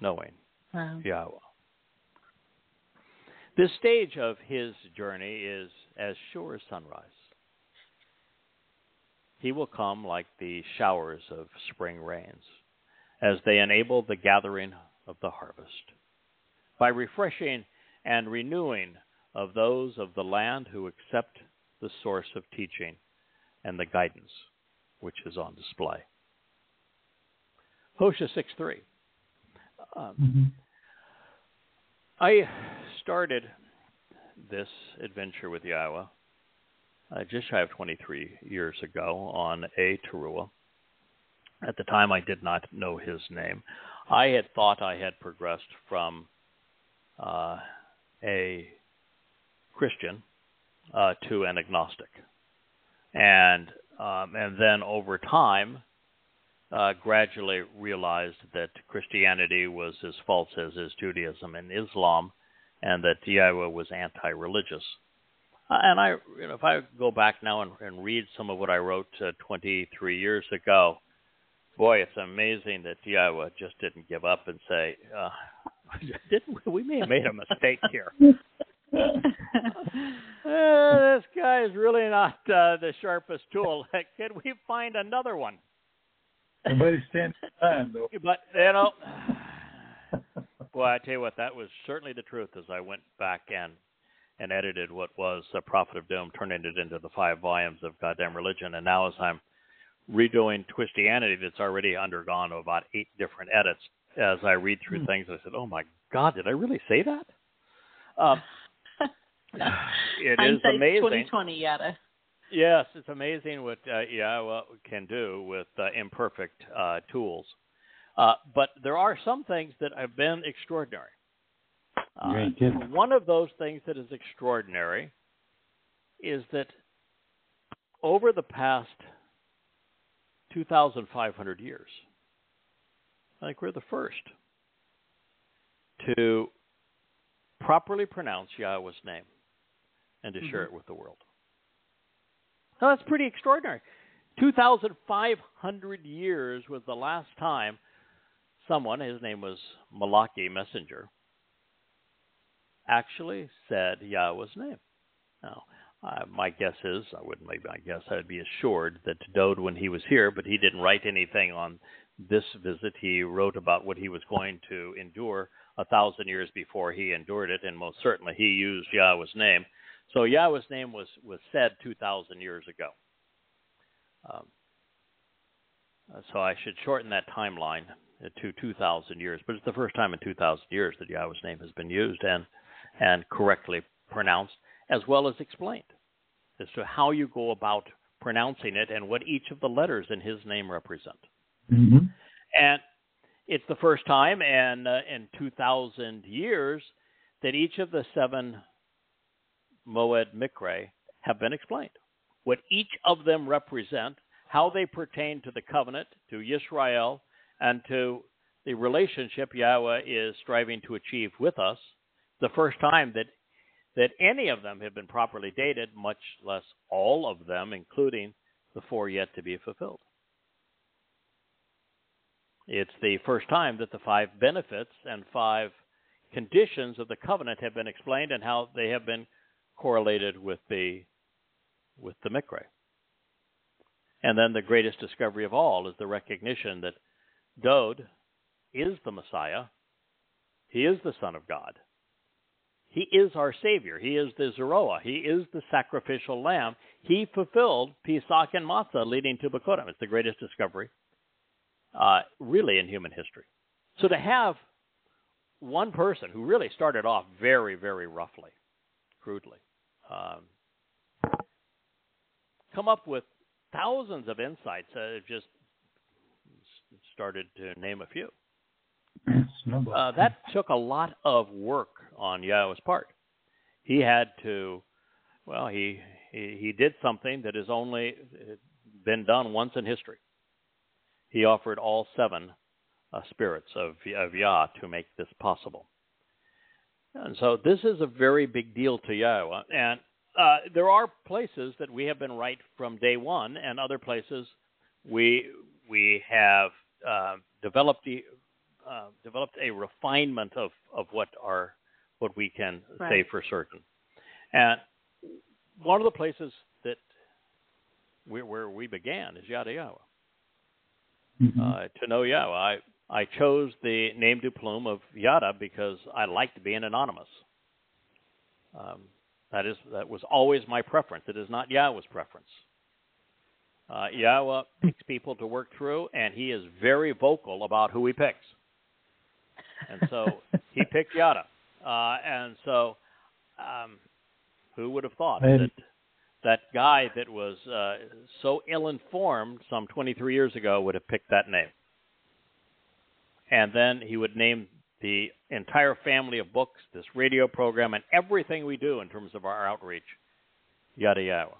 knowing Yahowah. This stage of his journey is as sure as sunrise. He will come like the showers of spring rains as they enable the gathering of the harvest, by refreshing and renewing of those of the land who accept the source of teaching and the guidance which is on display. Hosea 6:3. I started this adventure with Yahowah just shy of 23 years ago on a Taruw'ah. At the time, I did not know his name. I had thought I had progressed from a Christian to an agnostic, and then over time, gradually realized that Christianity was as false as is Judaism and Islam, and that Yahowah was anti-religious. And if I go back now and read some of what I wrote 23 years ago, boy, it's amazing that Yahowah just didn't give up and say, we may have made a mistake here. This guy is really not the sharpest tool. Can we find another one? Everybody's standing time, though. But, boy, I tell you what, that was certainly the truth as I went back and edited what was the Prophet of Doom, turning it into the 5 volumes of Goddamn Religion. And now as I'm redoing Twistianity, that's already undergone about 8 different edits, as I read through things, I said, oh, my God, did I really say that? It is amazing. 2020, Yada. Yes, it's amazing what Yahowah can do with imperfect tools. But there are some things that have been extraordinary. One of those things that is extraordinary is that over the past 2,500 years, I think we're the first to properly pronounce Yahowah's name and to share it with the world. Now, that's pretty extraordinary. 2,500 years was the last time someone, his name was Malachi Messenger, actually said Yahowah's name. Now, my guess is, I wouldn't make my guess, I'd be assured that Dowd, when he was here, but he didn't write anything on this visit. He wrote about what he was going to endure 1,000 years before he endured it, and most certainly he used Yahowah's name. So Yahowah's name was said 2,000 years ago. So I should shorten that timeline to 2,000 years. But it's the first time in 2,000 years that Yahowah's name has been used and correctly pronounced, as well as explained as to how you go about pronouncing it and what each of the letters in his name represent. And it's the first time in 2,000 years that each of the 7 Moed Mikre have been explained. What each of them represent, how they pertain to the covenant, to Yisra'el, and to the relationship Yahowah is striving to achieve with us. The first time that any of them have been properly dated, much less all of them, including the 4 yet to be fulfilled. It's the first time that the 5 benefits and 5 conditions of the covenant have been explained and how they have been correlated with the Mikre. And then the greatest discovery of all is the recognition that Dowd is the Messiah. He is the Son of God. He is our Savior. He is the Zeroah. He is the sacrificial lamb. He fulfilled Pesach and Matzah, leading to Bikurim. It's the greatest discovery, really, in human history. So to have one person who really started off very, very roughly, crudely, come up with thousands of insights, just started to name a few. That took a lot of work on Yahowah's part. He had to, well, he did something that has only been done once in history. He offered all 7 spirits of Yah to make this possible. And so this is a very big deal to Yahowah. And there are places that we have been right from day one, and other places we have developed a refinement of what we can say for certain. And one of the places that where we began is Yada Yahowah. To know Yahowah, I chose the name du plume of Yada because I liked being anonymous. That was always my preference. It is not Yahowah's preference. Yahowah picks people to work through, and he is very vocal about who he picks. And so he picked Yada. And so who would have thought that guy that was so ill-informed some 23 years ago would have picked that name? And then he would name the entire family of books, this radio program, and everything we do in terms of our outreach, Yada Yahowah.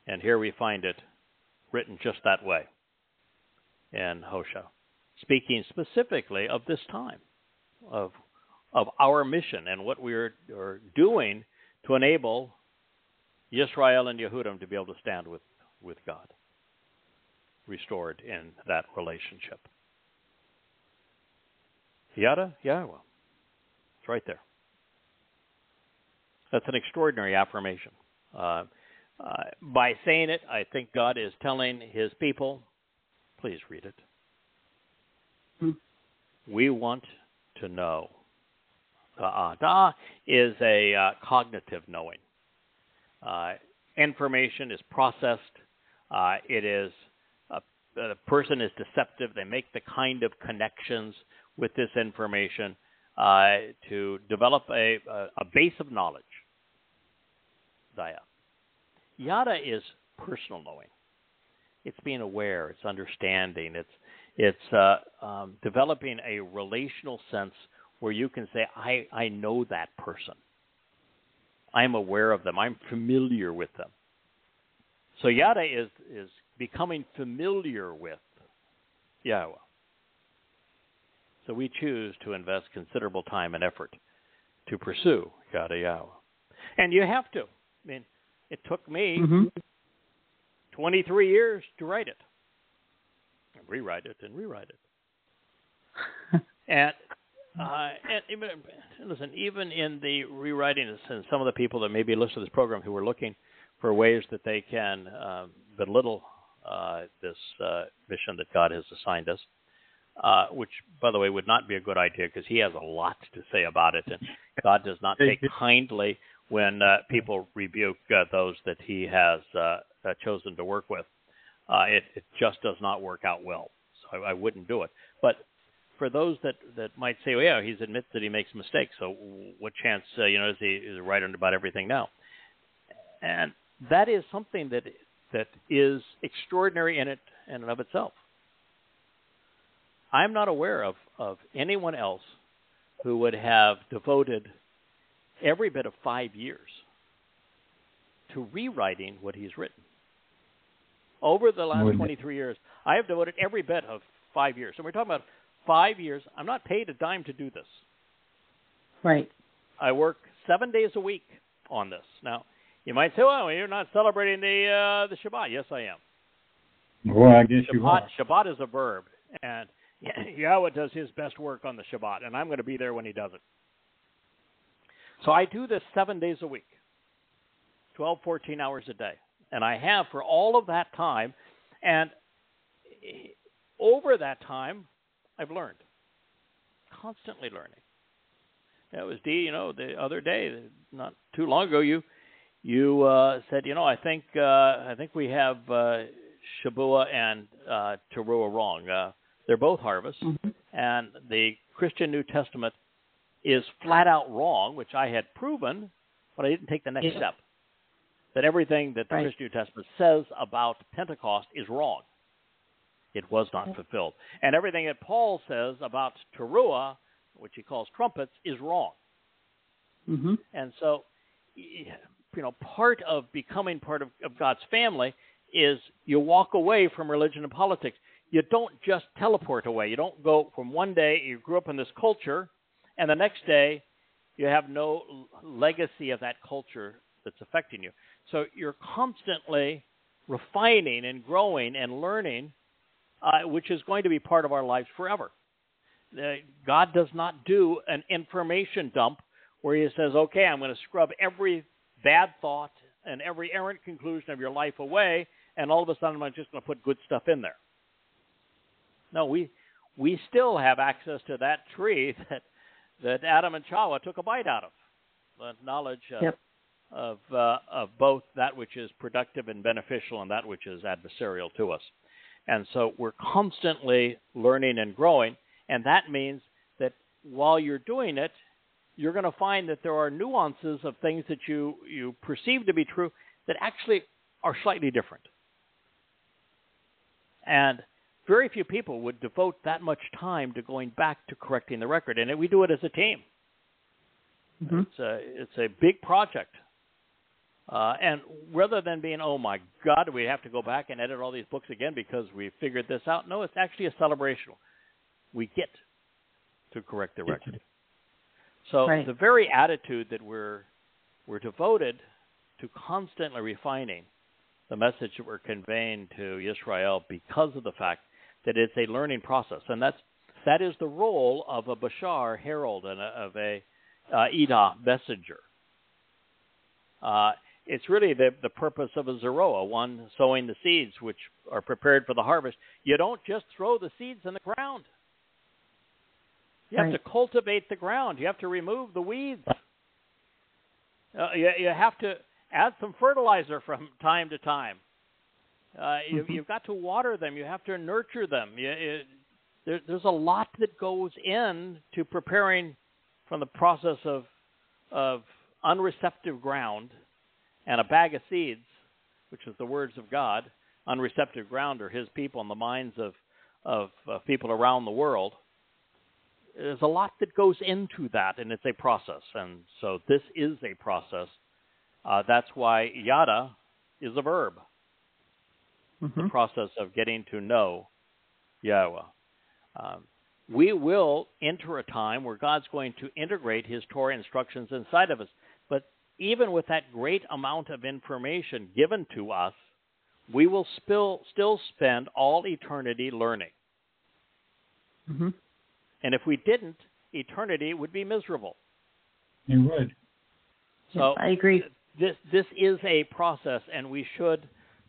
And here we find it written just that way in Hosea, speaking specifically of this time, of our mission and what we are doing to enable Yisra'el and Yehudim to be able to stand with God, restored in that relationship. Yada Yahowah. It's right there. That's an extraordinary affirmation. By saying it, I think God is telling his people, please read it. We want to know. Da is a cognitive knowing. Information is processed. It is the person is deceptive. They make the kind of connections with this information to develop a base of knowledge. Daya. Yada is personal knowing. It's being aware. It's understanding. It's developing a relational sense where you can say, I know that person. I'm aware of them. I'm familiar with them. So Yada is becoming familiar with Yahowah. So we choose to invest considerable time and effort to pursue Yada Yahowah. And you have to. I mean, it took me 23 years to write it. And rewrite it. And even in the rewriting, and some of the people that maybe listen to this program who are looking for ways that they can belittle this mission that God has assigned us, which, by the way, would not be a good idea because he has a lot to say about it, and God does not take kindly when people rebuke those that he has chosen to work with. It just does not work out well, so I wouldn't do it. But for those that might say, well, yeah, he admits that he makes mistakes, so what chance, is he right about everything now? And that is something that is extraordinary in and of itself. I'm not aware of anyone else who would have devoted every bit of 5 years to rewriting what he's written. Over the last 23 years, I have devoted every bit of 5 years. So we're talking about 5 years. I'm not paid a dime to do this. Right. I work 7 days a week on this. Now, you might say, well, you're not celebrating the Shabat. Yes, I am. Well, I guess you are. Shabat is a verb. And Yahowah does his best work on the Shabat, and I'm going to be there when he does it. So I do this 7 days a week, 12, 14 hours a day. And I have for all of that time. And over that time, I've learned, constantly learning. That was Dee. The other day, not too long ago, you said, I think we have Shabuw'ah and Taruw'ah wrong. They're both harvests, and the Christian New Testament is flat out wrong, which I had proven, but I didn't take the next step. That everything that the Christian New Testament says about Pentecost is wrong. It was not fulfilled. And everything that Paul says about Taruw'ah, which he calls trumpets, is wrong. And so, part of becoming part of God's family is you walk away from religion and politics. You don't just teleport away. You don't go from one day you grew up in this culture, and the next day you have no legacy of that culture that's affecting you. So you're constantly refining and growing and learning, which is going to be part of our lives forever. God does not do an information dump where he says, okay, I'm going to scrub every bad thought and every errant conclusion of your life away, and all of a sudden I'm just going to put good stuff in there. No, we still have access to that tree that Adam and Chava took a bite out of, the knowledge of both that which is productive and beneficial and that which is adversarial to us. And so we're constantly learning and growing, and that means that while you're doing it, you're going to find that there are nuances of things that you perceive to be true that actually are slightly different. And very few people would devote that much time to going back to correcting the record, and we do it as a team. It's a big project. And rather than being, oh my God, we have to go back and edit all these books again because we figured this out. No, it's actually a celebration. We get to correct the record. So the very attitude that we're devoted to constantly refining the message that we're conveying to Yisra'el because of the fact that it's a learning process, and that is the role of a Bashar herald and of a Ida messenger. It's really the purpose of a Zeroah, one sowing the seeds which are prepared for the harvest. You don't just throw the seeds in the ground. You have to cultivate the ground. You have to remove the weeds. You have to add some fertilizer from time to time. You've got to water them. You have to nurture them. There's a lot that goes into preparing from the process of unreceptive ground and a bag of seeds, which is the words of God. Unreceptive ground are his people in the minds of people around the world. There's a lot that goes into that, and it's a process. And so this is a process. That's why Yada is a verb. The process of getting to know Yahowah. We will enter a time where God's going to integrate his Torah instructions inside of us. But even with that great amount of information given to us, we will still spend all eternity learning. And if we didn't, eternity would be miserable. It would. So I agree. This is a process, and we should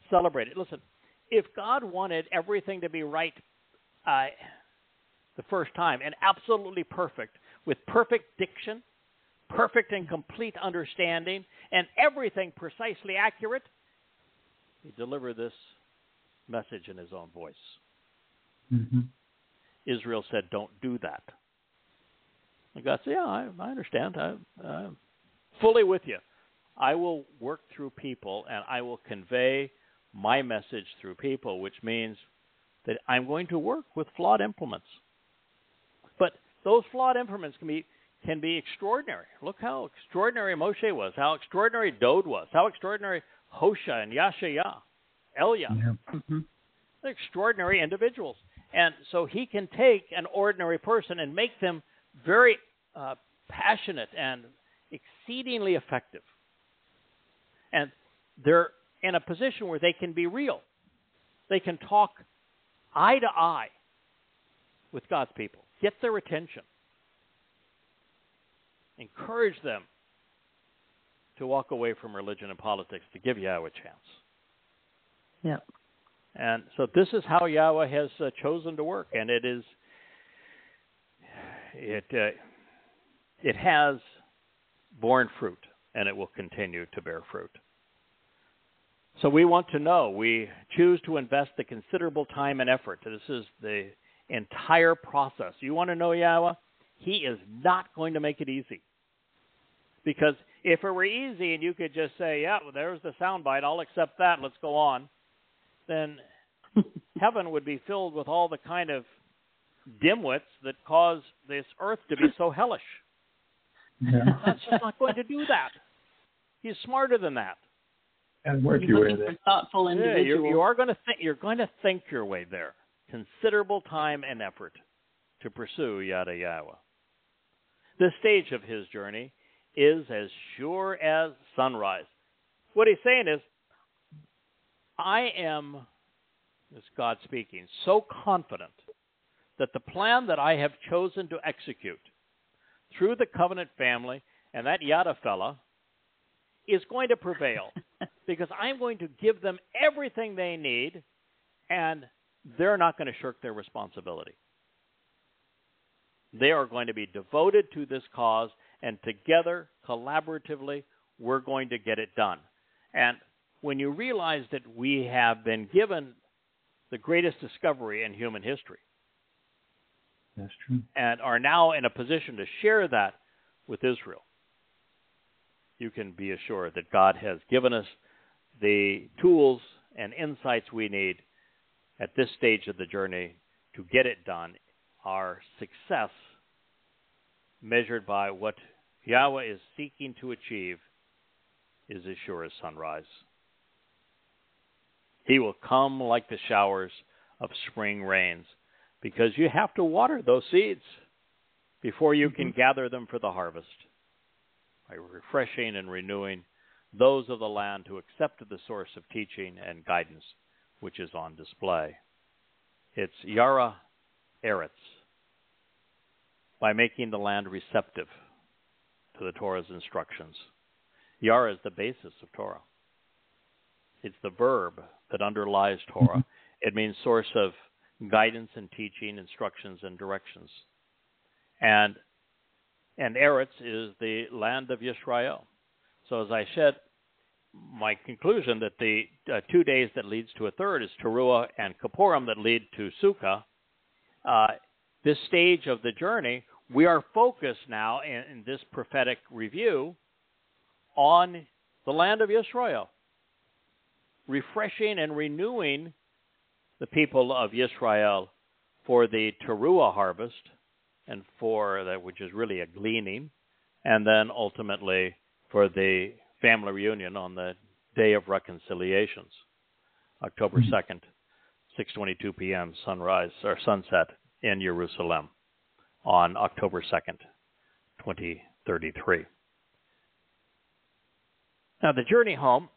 celebrate it. Listen, if God wanted everything to be right the first time and absolutely perfect, with perfect diction, perfect and complete understanding, and everything precisely accurate, he delivered this message in his own voice. Israel said, don't do that. And God said, yeah, I understand. I'm fully with you. I will work through people, and I will convey my message through people, which means that I'm going to work with flawed implements. But those flawed implements can be extraordinary. Look how extraordinary Moshe was, how extraordinary Dowd was, how extraordinary Hosea and Yahowah. They're extraordinary individuals. And so he can take an ordinary person and make them very passionate and exceedingly effective. And they're in a position where they can be real. They can talk eye to eye with God's people, get their attention, encourage them to walk away from religion and politics, to give Yahweh a chance. Yeah. And so this is how Yahweh has chosen to work, and it has borne fruit, and it will continue to bear fruit. So we want to know. We choose to invest the considerable time and effort. This is the entire process. You want to know Yahowah? He is not going to make it easy. Because if it were easy and you could just say, yeah, well, there's the soundbite, I'll accept that, let's go on, then heaven would be filled with all the kind of dimwits that cause this earth to be so hellish. Yeah. God's just not going to do that. He's smarter than that. And work your way there. Thoughtful individual. You are going to think. You're going to think your way there. Considerable time and effort to pursue Yada Yahowah. This stage of his journey is as sure as sunrise. What he's saying is, I am, this is God speaking, so confident that the plan that I have chosen to execute through the covenant family and that Yada fella is going to prevail because I'm going to give them everything they need, and they're not going to shirk their responsibility. They are going to be devoted to this cause, and together, collaboratively, we're going to get it done. And when you realize that we have been given the greatest discovery in human history, that's true, and are now in a position to share that with Israel, you can be assured that God has given us the tools and insights we need at this stage of the journey to get it done. Our success, measured by what Yahowah is seeking to achieve, is as sure as sunrise. He will come like the showers of spring rains, because you have to water those seeds before you can gather them for the harvest, by refreshing and renewing those of the land who accepted the source of teaching and guidance which is on display. It's Yara Eretz, by making the land receptive to the Torah's instructions. Yara is the basis of Torah. It's the verb that underlies Torah. It means source of guidance and teaching, instructions and directions. And Eretz is the land of Yisra'el. So as I said, my conclusion that the 2 days that leads to a third is Taruw'ah and Kipurym that lead to Sukkah. This stage of the journey, we are focused now in this prophetic review on the land of Yisra'el, refreshing and renewing the people of Yisra'el for the Taruw'ah harvest, and for that, which is really a gleaning, and then ultimately for the family reunion on the Day of Reconciliations, October 2nd, 6:22 p.m. sunrise or sunset in Jerusalem on October 2nd, 2033. Now, the journey home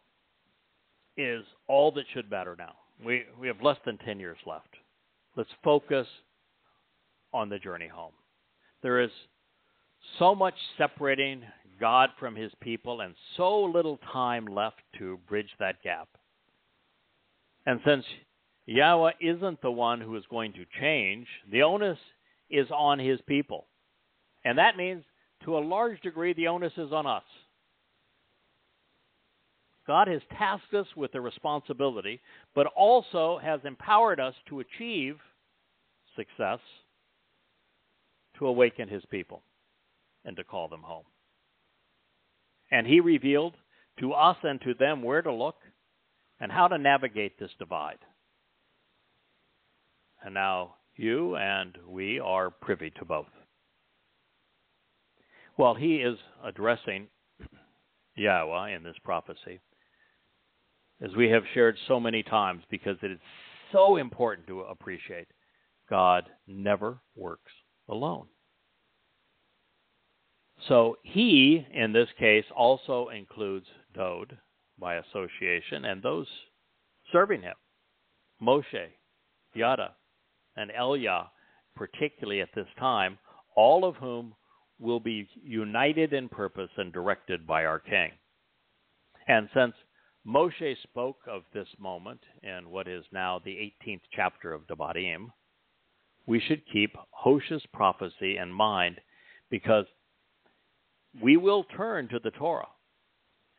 is all that should matter now. We have less than 10 years left. Let's focus on the journey home. There is so much separating God from his people and so little time left to bridge that gap. And since Yahowah isn't the one who is going to change, the onus is on his people. And that means, to a large degree, the onus is on us. God has tasked us with the responsibility, but also has empowered us to achieve success, to awaken his people, and to call them home. And he revealed to us and to them where to look and how to navigate this divide. And now you and we are privy to both. Well, he is addressing Yahowah in this prophecy, as we have shared so many times, because it is so important to appreciate God never works alone. So he, in this case, also includes Dowd by association and those serving him, Moshe, Yada, and Eliah, particularly at this time, all of whom will be united in purpose and directed by our King. And since Moshe spoke of this moment in what is now the 18th chapter of Devarim, we should keep Hoshea's prophecy in mind, because we will turn to the Torah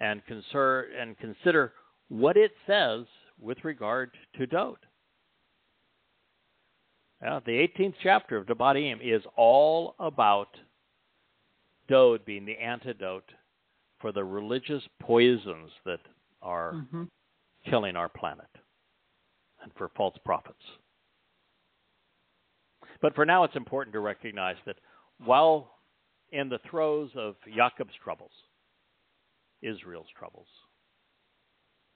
and consider what it says with regard to Dowd. The 18th chapter of Devarim is all about Dowd being the antidote for the religious poisons that are killing our planet and for false prophets. But for now, it's important to recognize that while in the throes of Yaakov's troubles, Israel's troubles,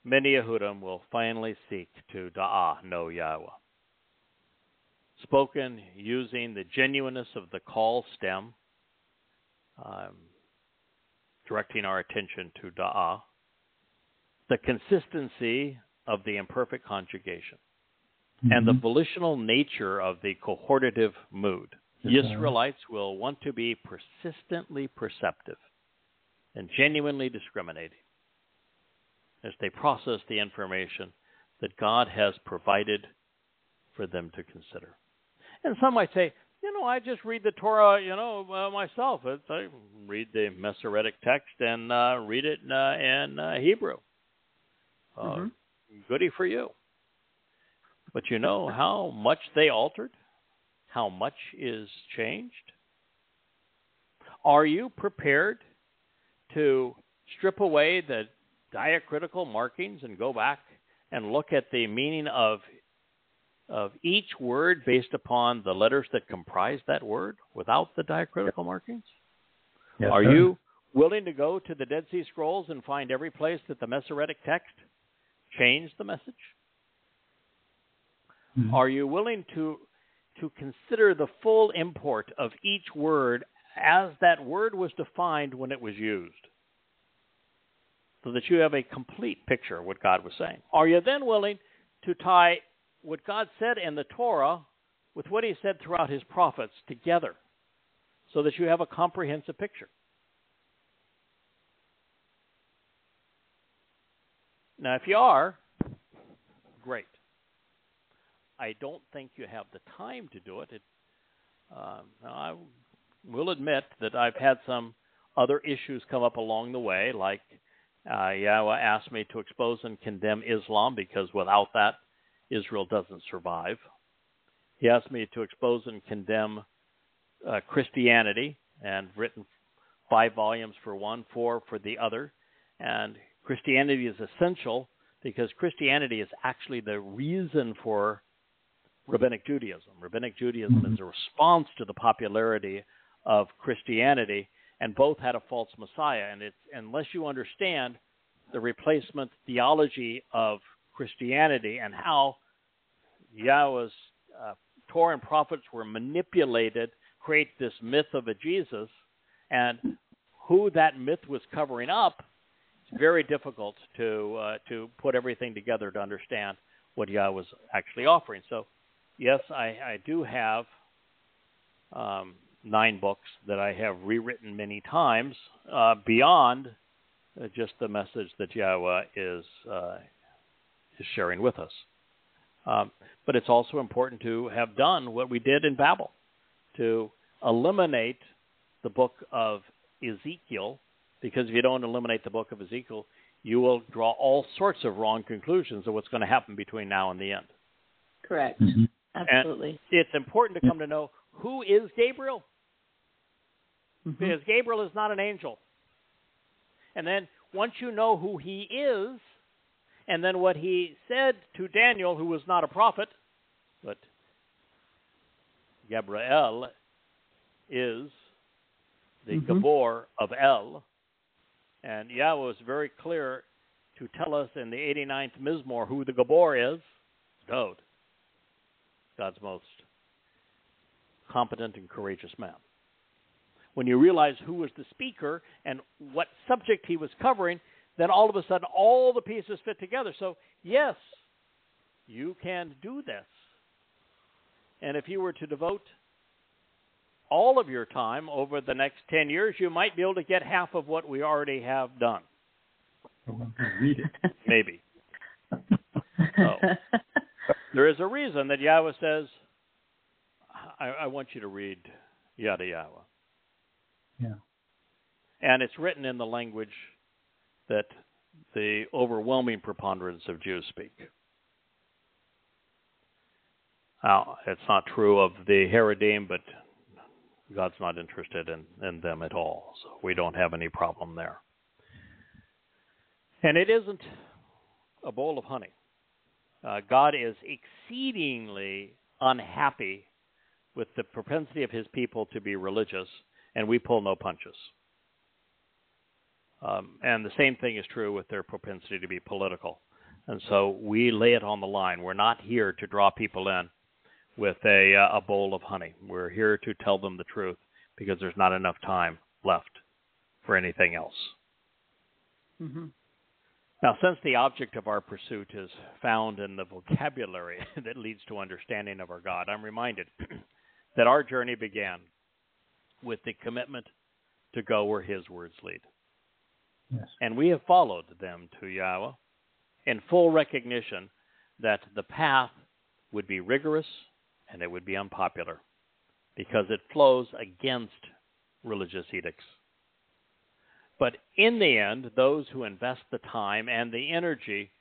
many Yehudim will finally seek to know Yahowah. Spoken using the genuineness of the call stem, directing our attention to the consistency of the imperfect conjugation, and the volitional nature of the cohortative mood. Yisraelites will want to be persistently perceptive and genuinely discriminating as they process the information that God has provided for them to consider. And some might say, I just read the Torah, myself. I read the Masoretic text and read it in Hebrew. Goody for you. But you know how much they altered? How much is changed? Are you prepared to strip away the diacritical markings and go back and look at the meaning of each word based upon the letters that comprise that word without the diacritical markings? Yes, Are you willing to go to the Dead Sea Scrolls and find every place that the Masoretic text changed the message? Are you willing to consider the full import of each word as that word was defined when it was used, so that you have a complete picture of what God was saying? Are you then willing to tie what God said in the Torah with what he said throughout his prophets together, so that you have a comprehensive picture? Now, if you are, great. I don't think you have the time to do it. I will admit that I've had some other issues come up along the way, like Yahowah asked me to expose and condemn Islam, because without that, Israel doesn't survive. He asked me to expose and condemn Christianity, and written 5 volumes for one, 4 for the other. And Christianity is essential because Christianity is actually the reason for Rabbinic Judaism. Rabbinic Judaism is a response to the popularity of Christianity, and both had a false Messiah. And it's, unless you understand the replacement theology of Christianity and how Yahweh's Torah and prophets were manipulated, create this myth of a Jesus, and who that myth was covering up, it's very difficult to put everything together to understand what Yahweh was actually offering. So, yes, I do have 9 books that I have rewritten many times beyond just the message that Yahweh is sharing with us. But it's also important to have done what we did in Babel, to eliminate the book of Ezekiel, because if you don't eliminate the book of Ezekiel, you will draw all sorts of wrong conclusions of what's going to happen between now and the end. Correct. Absolutely. And it's important to come to know who is Gabriel, because Gabriel is not an angel. And then once you know who he is, and then what he said to Daniel, who was not a prophet, but Gabriel is the Gabor of El. And Yahweh was very clear to tell us in the 89th Mizmowr who the Gabor is: Dowd, God's most competent and courageous man. When you realize who was the speaker and what subject he was covering, then all of a sudden all the pieces fit together. So, yes, you can do this. And if you were to devote all of your time over the next 10 years, you might be able to get half of what we already have done. Read it. Maybe. So, there is a reason that Yahweh says, I want you to read Yada Yahowah. Yeah. And it's written in the language that the overwhelming preponderance of Jews speak. Now, it's not true of the Haredim, but God's not interested in them at all, so we don't have any problem there. And it isn't a bowl of honey. God is exceedingly unhappy with the propensity of his people to be religious, and we pull no punches. And the same thing is true with their propensity to be political. And so we lay it on the line. We're not here to draw people in with a bowl of honey. We're here to tell them the truth because there's not enough time left for anything else. Mm-hmm. Now, since the object of our pursuit is found in the vocabulary that leads to understanding of our God, I'm reminded that our journey began with the commitment to go where his words lead. Yes. And we have followed them to Yahweh in full recognition that the path would be rigorous and it would be unpopular because it flows against religious edicts. But in the end, those who invest the time and the energy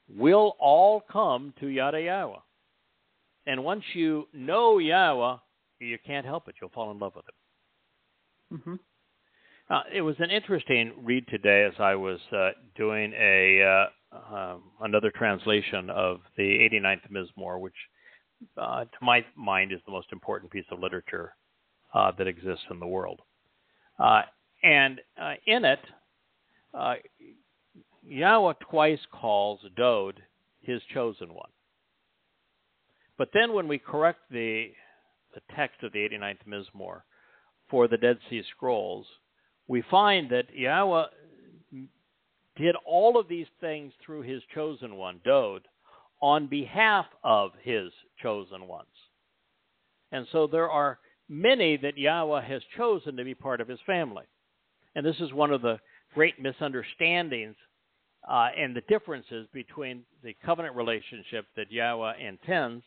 will all come to Yada Yahowah. And once you know Yahweh, you can't help it. You'll fall in love with him. Mm-hmm. It was an interesting read today as I was doing another translation of the 89th Mizmowr, which to my mind is the most important piece of literature that exists in the world. And in it, Yahweh twice calls Dowd his chosen one. But then when we correct the text of the 89th Mizmowr for the Dead Sea Scrolls, we find that Yahweh did all of these things through his chosen one, Dowd, on behalf of his chosen ones. And so there are many that Yahweh has chosen to be part of his family. And this is one of the great misunderstandings and the differences between the covenant relationship that Yahweh intends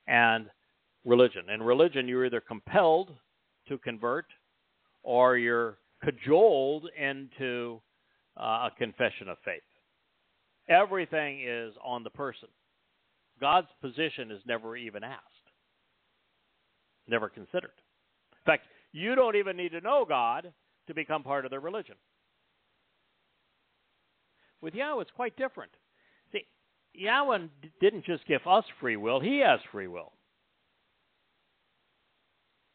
and religion. In religion, you're either compelled to convert or you're cajoled into a confession of faith. Everything is on the person. God's position is never even asked, never considered. In fact, you don't even need to know God to become part of their religion. With Yahweh, it's quite different. See, Yahweh didn't just give us free will, he has free will.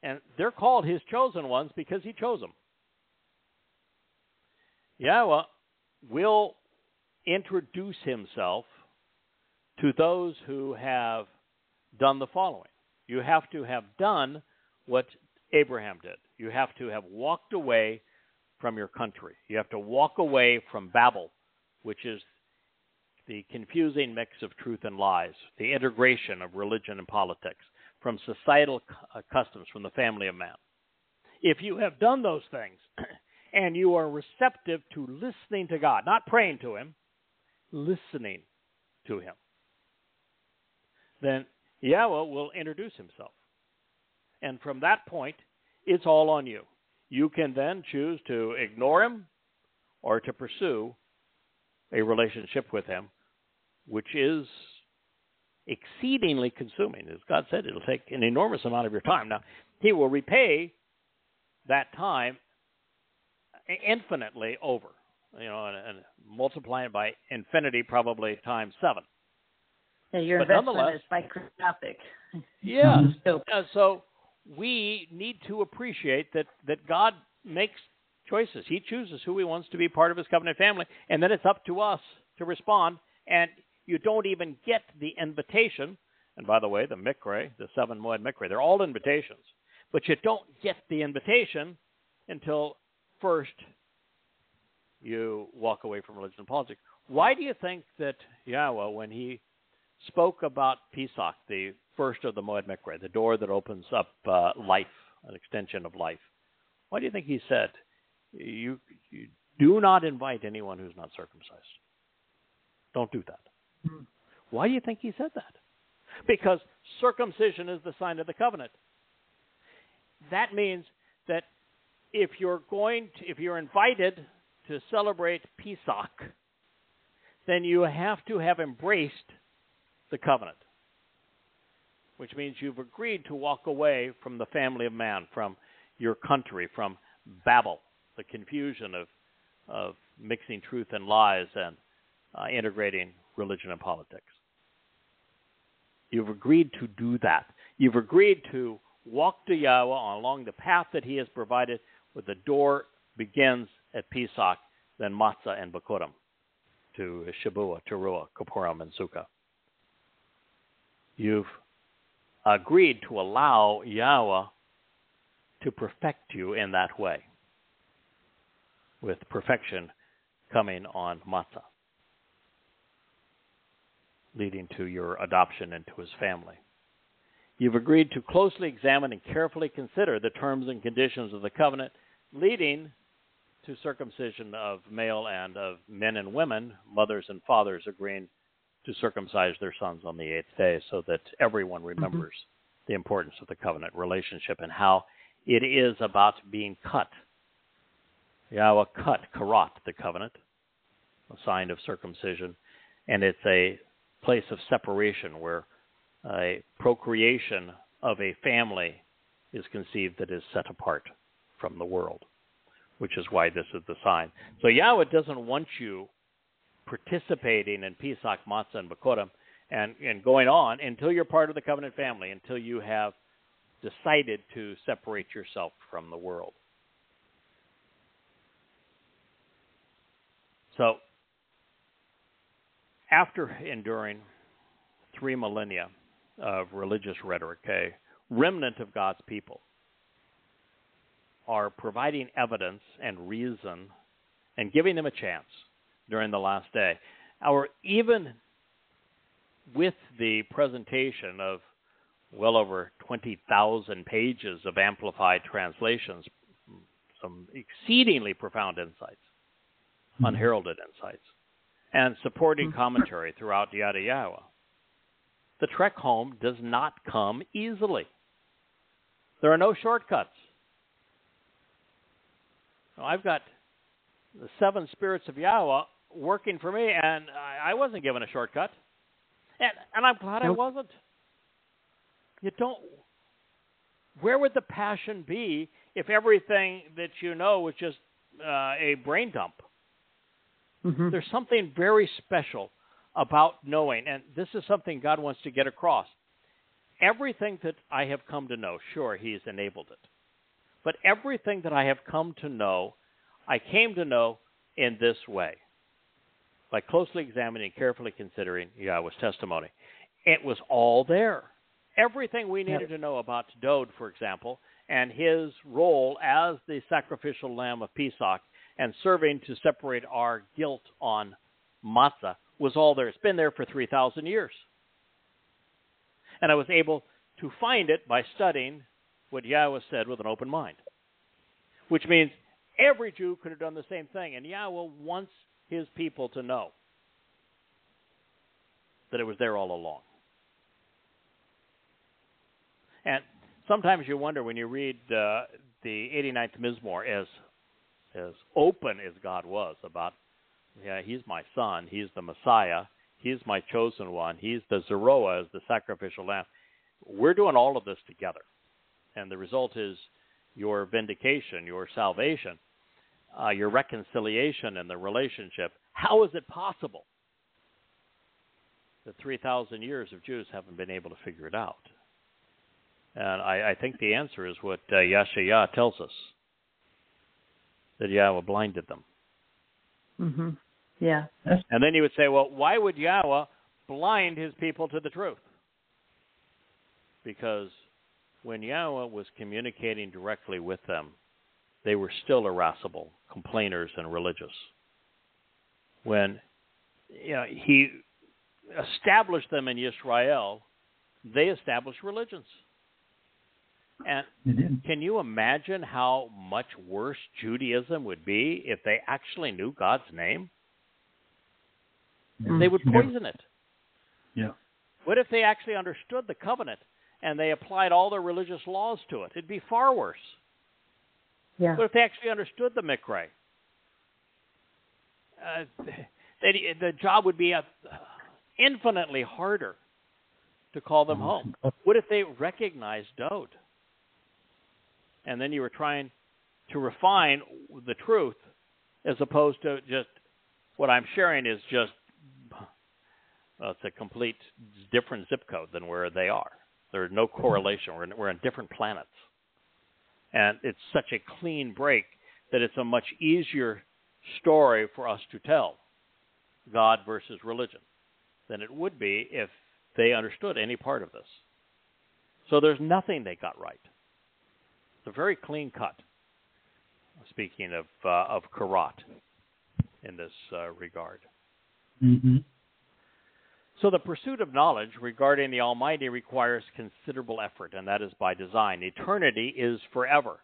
And they're called his chosen ones because he chose them. Yahweh will introduce himself to those who have done the following. You have to have done what Abraham did. You have to have walked away from your country. You have to walk away from Babel, which is the confusing mix of truth and lies, the integration of religion and politics, from societal customs, from the family of man. If you have done those things, and you are receptive to listening to God, not praying to him, listening to him, then Yahweh will introduce himself. And from that point, it's all on you. You can then choose to ignore him or to pursue a relationship with him, which is exceedingly consuming. As God said, it'll take an enormous amount of your time. Now, he will repay that time infinitely over, and multiply it by infinity, probably times 7. Yeah, your but investment is microscopic. Yeah. So we need to appreciate that God makes choices. He chooses who he wants to be part of his covenant family, and then it's up to us to respond. And you don't even get the invitation. And by the way, the Mikre, the 7 Moed Mikre, they're all invitations. But you don't get the invitation until first you walk away from religion and politics. Why do you think that Yahweh, when he spoke about Pesach, the first of the Moed Mikre, the door that opens up life, an extension of life, why do you think he said, you do not invite anyone who's not circumcised? Don't do that. Why do you think he said that? Because circumcision is the sign of the covenant. That means that if you're invited to celebrate Pesach, then you have to have embraced the covenant, which means you've agreed to walk away from the family of man, from your country, from Babel, the confusion of mixing truth and lies and integrating religion and politics. You've agreed to do that. You've agreed to walk to Yahweh along the path that he has provided, where the door begins at Pesach, then Matzah and Bikurim, to Shabuw'ah, Taruw'ah, Kipurym, and Sukkah. You've agreed to allow Yahweh to perfect you in that way, with perfection coming on Matzah, leading to your adoption into his family. You've agreed to closely examine and carefully consider the terms and conditions of the covenant, leading to circumcision of male and of men and women, mothers and fathers agreeing to circumcise their sons on the 8th day, so that everyone remembers the importance of the covenant relationship and how it is about being cut. Yahweh cut, karat, the covenant, a sign of circumcision, and it's a place of separation where a procreation of a family is conceived that is set apart from the world, which is why this is the sign. So Yahweh doesn't want you participating in Pesach, Matzah, and Bikurim and going on until you're part of the covenant family, until you have decided to separate yourself from the world. So, after enduring 3 millennia of religious rhetoric, a remnant of God's people are providing evidence and reason and giving them a chance during the last day. Or even with the presentation of well over 20,000 pages of amplified translations, some exceedingly profound insights, unheralded insights, and supporting commentary throughout Yada Yahowah, the trek home does not come easily. There are no shortcuts. Now, I've got the 7 spirits of Yahweh working for me, and I wasn't given a shortcut. And I'm glad I wasn't. You don't. Where would the passion be if everything that you know was just a brain dump? There's something very special about knowing, and this is something God wants to get across. Everything that I have come to know, sure, he's enabled it. But everything that I have come to know, I came to know in this way, by closely examining and carefully considering Yahweh's testimony. It was all there. Everything we needed to know about Dowd, for example, and his role as the sacrificial lamb of Pesach and serving to separate our guilt on Matzah was all there. It's been there for 3,000 years. And I was able to find it by studying what Yahweh said with an open mind, which means every Jew could have done the same thing. And Yahweh wants his people to know that it was there all along. And sometimes you wonder when you read the 89th Mizmowr, as open as God was about, he's my son, he's the Messiah, he's my chosen one, he's the Zeroah as the sacrificial lamb. We're doing all of this together. And the result is your vindication, your salvation, your reconciliation and the relationship. How is it possible that 3,000 years of Jews haven't been able to figure it out? And I think the answer is what Yahowah tells us, that Yahweh blinded them. Yeah. And then you would say, well, why would Yahweh blind his people to the truth? Because when Yahweh was communicating directly with them, they were still irascible, complainers, and religious. When he established them in Yisra'el, they established religions. And can you imagine how much worse Judaism would be if they actually knew God's name? They would poison it. Yeah. What if they actually understood the covenant and they applied all their religious laws to it? It'd be far worse. Yeah. What if they actually understood the Mikra? The job would be infinitely harder to call them home. What if they recognized Dowd? And then you were trying to refine the truth as opposed to just what I'm sharing is just, well, it's a complete different zip code than where they are. There's no correlation. We're on different planets. And it's such a clean break that it's a much easier story for us to tell, God versus religion, than it would be if they understood any part of this. So there's nothing they got right. It's a very clean cut, speaking of karat in this regard. Mm-hmm. So the pursuit of knowledge regarding the Almighty requires considerable effort, and that is by design. Eternity is forever,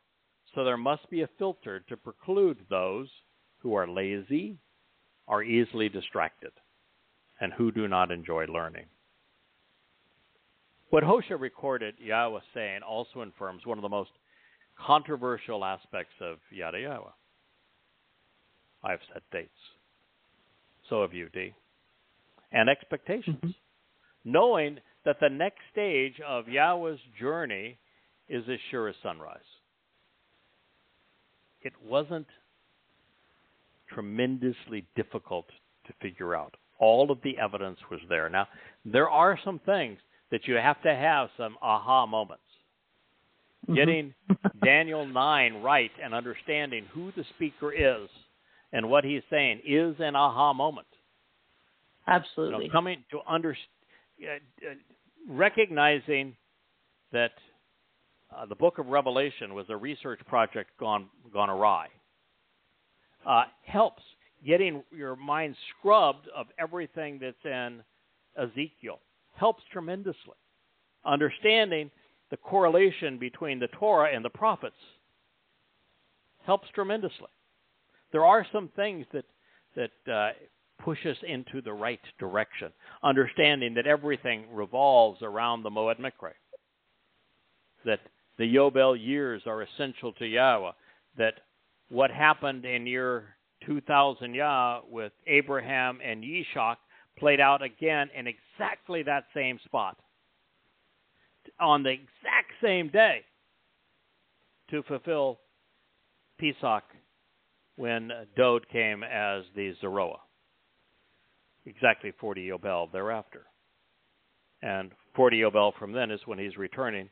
so there must be a filter to preclude those who are lazy, are easily distracted, and who do not enjoy learning. What Hosea recorded Yahweh saying also affirms one of the most controversial aspects of Yada Yahowah. I've set dates. So have you, D. And expectations. Knowing that the next stage of Yahweh's journey is as sure as sunrise. It wasn't tremendously difficult to figure out. All of the evidence was there. Now, there are some things that you have to have some aha moments. Getting Daniel 9 right and understanding who the speaker is and what he's saying is an aha moment. Absolutely. Coming to recognizing that the book of Revelation was a research project gone awry helps. Getting your mind scrubbed of everything that's in Ezekiel helps tremendously. Understanding the correlation between the Towrah and the prophets helps tremendously. There are some things that push us into the right direction. Understanding that everything revolves around the Moed Mikra. That the Yow'el years are essential to Yahweh. That what happened in year 2000 Yah with Abraham and Yishak played out again in exactly that same spot. On the exact same day to fulfill Pesach when Dowd came as the Zeroah. Exactly 40 Yow'el thereafter. And 40 Yow'el from then is when he's returning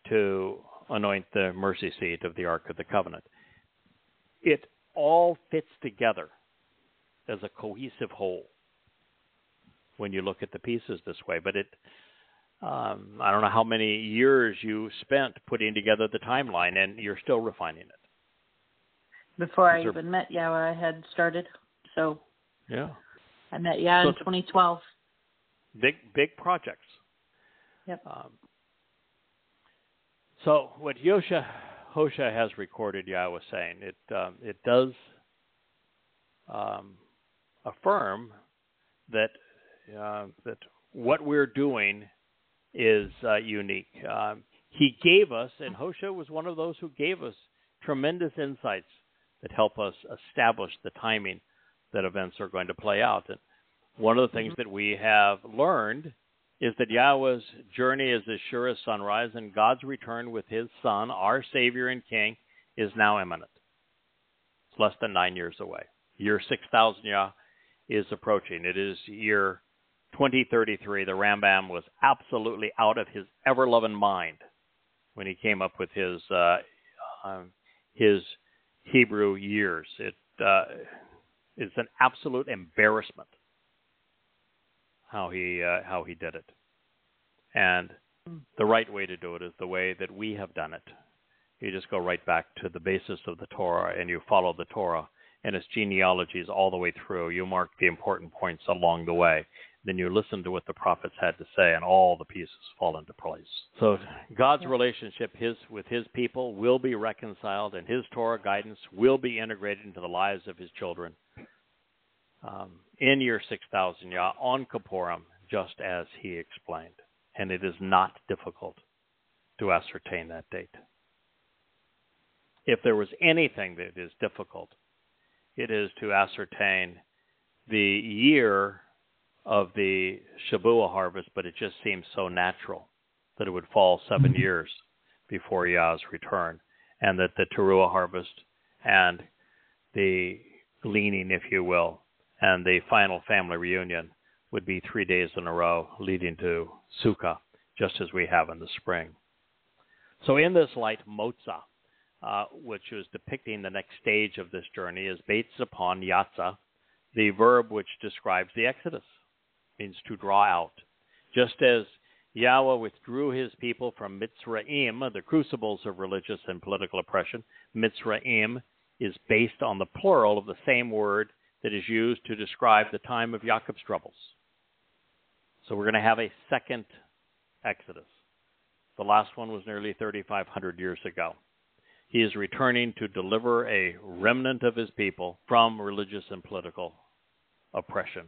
to anoint the mercy seat of the Ark of the Covenant. It all fits together as a cohesive whole when you look at the pieces this way. But I don't know how many years you spent putting together the timeline, and you're still refining it. Before I even met Yahweh, I had started. So yeah, I met Yahweh in 2012. Big projects. Yep. So what Hosea has recorded Yahweh saying, it does affirm that what we're doing is unique. He gave us, and Hosea was one of those who gave us tremendous insights that help us establish the timing that events are going to play out. And one of the things that we have learned is that Yahweh's journey is as sure as sunrise, and God's return with his Son, our Savior and King, is now imminent. It's less than 9 years away. Year 6,000 Yah is approaching. It is year 2033. The Rambam was absolutely out of his ever-loving mind when he came up with his Hebrew years. It's an absolute embarrassment how he did it. And the right way to do it is the way that we have done it. You just go right back to the basis of the Towrah, and you follow the Towrah and its genealogies all the way through. You mark the important points along the way. Then you listen to what the prophets had to say, and all the pieces fall into place. So God's relationship with his people will be reconciled, and his Towrah guidance will be integrated into the lives of his children in year 6,000 Yah on Kipurym, just as he explained. And it is not difficult to ascertain that date. if there was anything that is difficult, it is to ascertain the year of the Shabuw'ah harvest, but it just seems so natural that it would fall 7 years before Yah's return, and that the Taruw'ah harvest and the gleaning, if you will, and the final family reunion would be 3 days in a row, leading to Sukkah, just as we have in the spring. So in this light, Motzah, which is depicting the next stage of this journey, is based upon Yatsa, the verb which describes the Exodus, means to draw out. Just as Yahweh withdrew his people from Mitzrayim, the crucibles of religious and political oppression, Mitzrayim is based on the plural of the same word that is used to describe the time of Jacob's troubles. So we're going to have a second Exodus. The last one was nearly 3,500 years ago. He is returning to deliver a remnant of his people from religious and political oppression,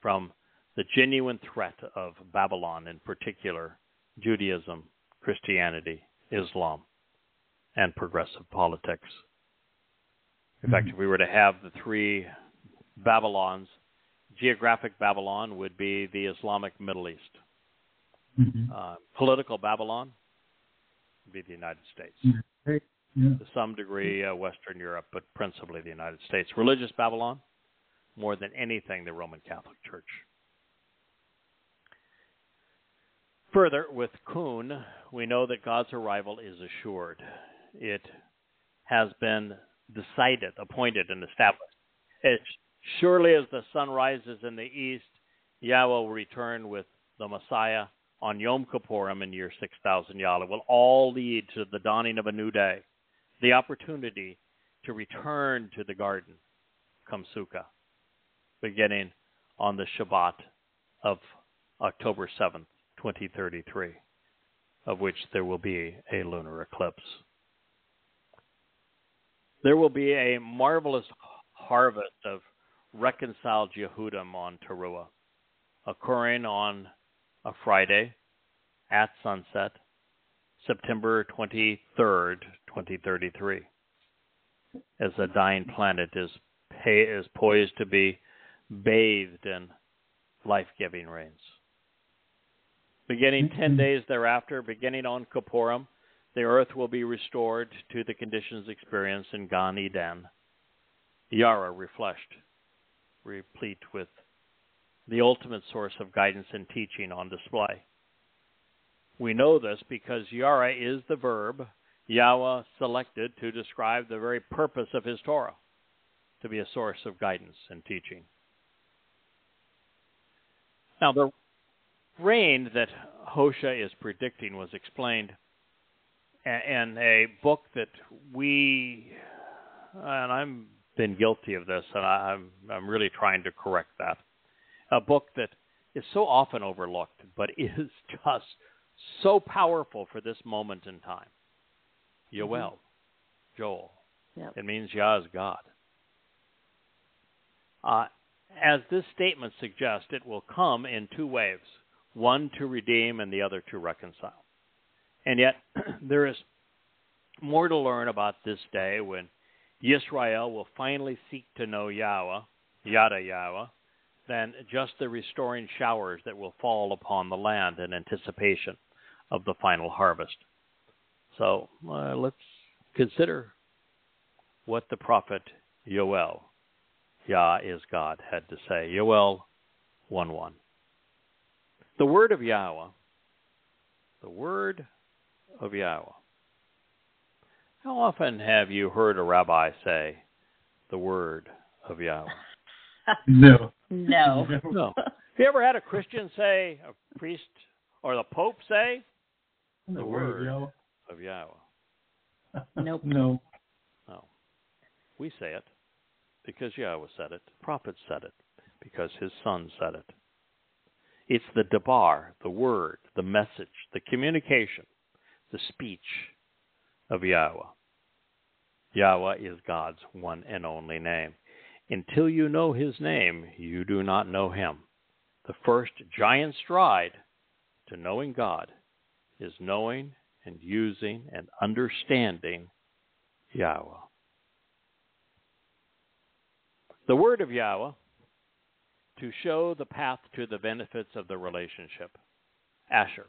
from the genuine threat of Babylon, in particular, Judaism, Christianity, Islam, and progressive politics. In fact, if we were to have the three Babylons, geographic Babylon would be the Islamic Middle East. Political Babylon would be the United States. To some degree, Western Europe, but principally the United States. Religious Babylon, more than anything, the Roman Catholic Church. Further, with Kun, we know that God's arrival is assured. It has been decided, appointed, and established. As surely as the sun rises in the east, Yahweh will return with the Messiah on Yom Kipurym in year 6000 Yada will all lead to the dawning of a new day, the opportunity to return to the garden, come Sukkah, beginning on the Shabat of October 7th, 2033, of which there will be a lunar eclipse. There will be a marvelous harvest of reconciled Yehudim on Taruw'ah, occurring on a Friday at sunset, September 23rd, 2033, as the dying planet is poised to be bathed in life-giving rains. Beginning 10 days thereafter, beginning on Kipurym, the earth will be restored to the conditions experienced in Gan Eden, Yara refreshed, replete with the ultimate source of guidance and teaching on display. We know this because Yara is the verb Yahweh selected to describe the very purpose of his Torah, to be a source of guidance and teaching. Now, the rain that Hosea is predicting was explained in a book that and I've been guilty of this, and I'm really trying to correct that. A book that is so often overlooked, but is just so powerful for this moment in time. Yow'el, Joel. Yep. It means Yah is God. As this statement suggests, it will come in two waves, one to redeem and the other to reconcile. And yet, there is more to learn about this day when Yisra'el will finally seek to know Yahweh, Yada Yahowah, than just the restoring showers that will fall upon the land in anticipation of the final harvest. So let's consider what the prophet Yow'el, Yah is God, had to say. Yow'el 1:1. The word of Yahweh, the word of Yahweh. How often have you heard a rabbi say the word of Yahweh? No. No. No. Have you ever had a Christian say, a priest or the Pope say, The word of Yahweh? Nope. No. No. We say it because Yahweh said it. The prophet said it because his son said it. It's the debar, the word, the message, the communication, the speech of Yahweh. Yahweh is God's one and only name. Until you know his name, you do not know him. The first giant stride to knowing God is knowing and using and understanding Yahowah. The word of Yahowah, to show the path to the benefits of the relationship. Asher.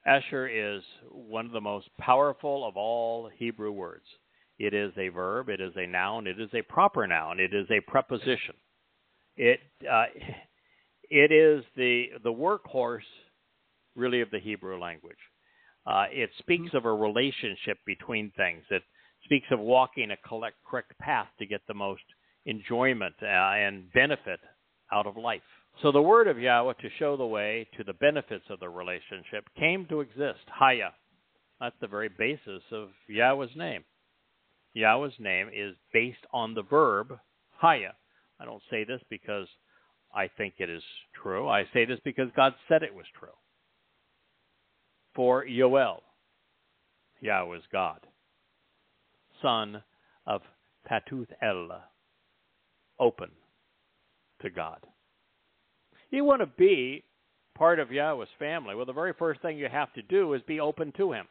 Asher is one of the most powerful of all Hebrew words. It is a verb, it is a noun, it is a proper noun, it is a preposition. It is the workhorse, really, of the Hebrew language. It speaks of a relationship between things. It speaks of walking a correct path to get the most enjoyment and benefit out of life. So the word of Yahowah, to show the way to the benefits of the relationship, came to exist. Haya. That's the very basis of Yahweh's name. Yahweh's name is based on the verb Haya. I don't say this because I think it is true. I say this because God said it was true. For Yow'el, Yahweh is God, son of Patuth-el, open to God. You want to be part of Yahweh's family. Well, the very first thing you have to do is be open to him.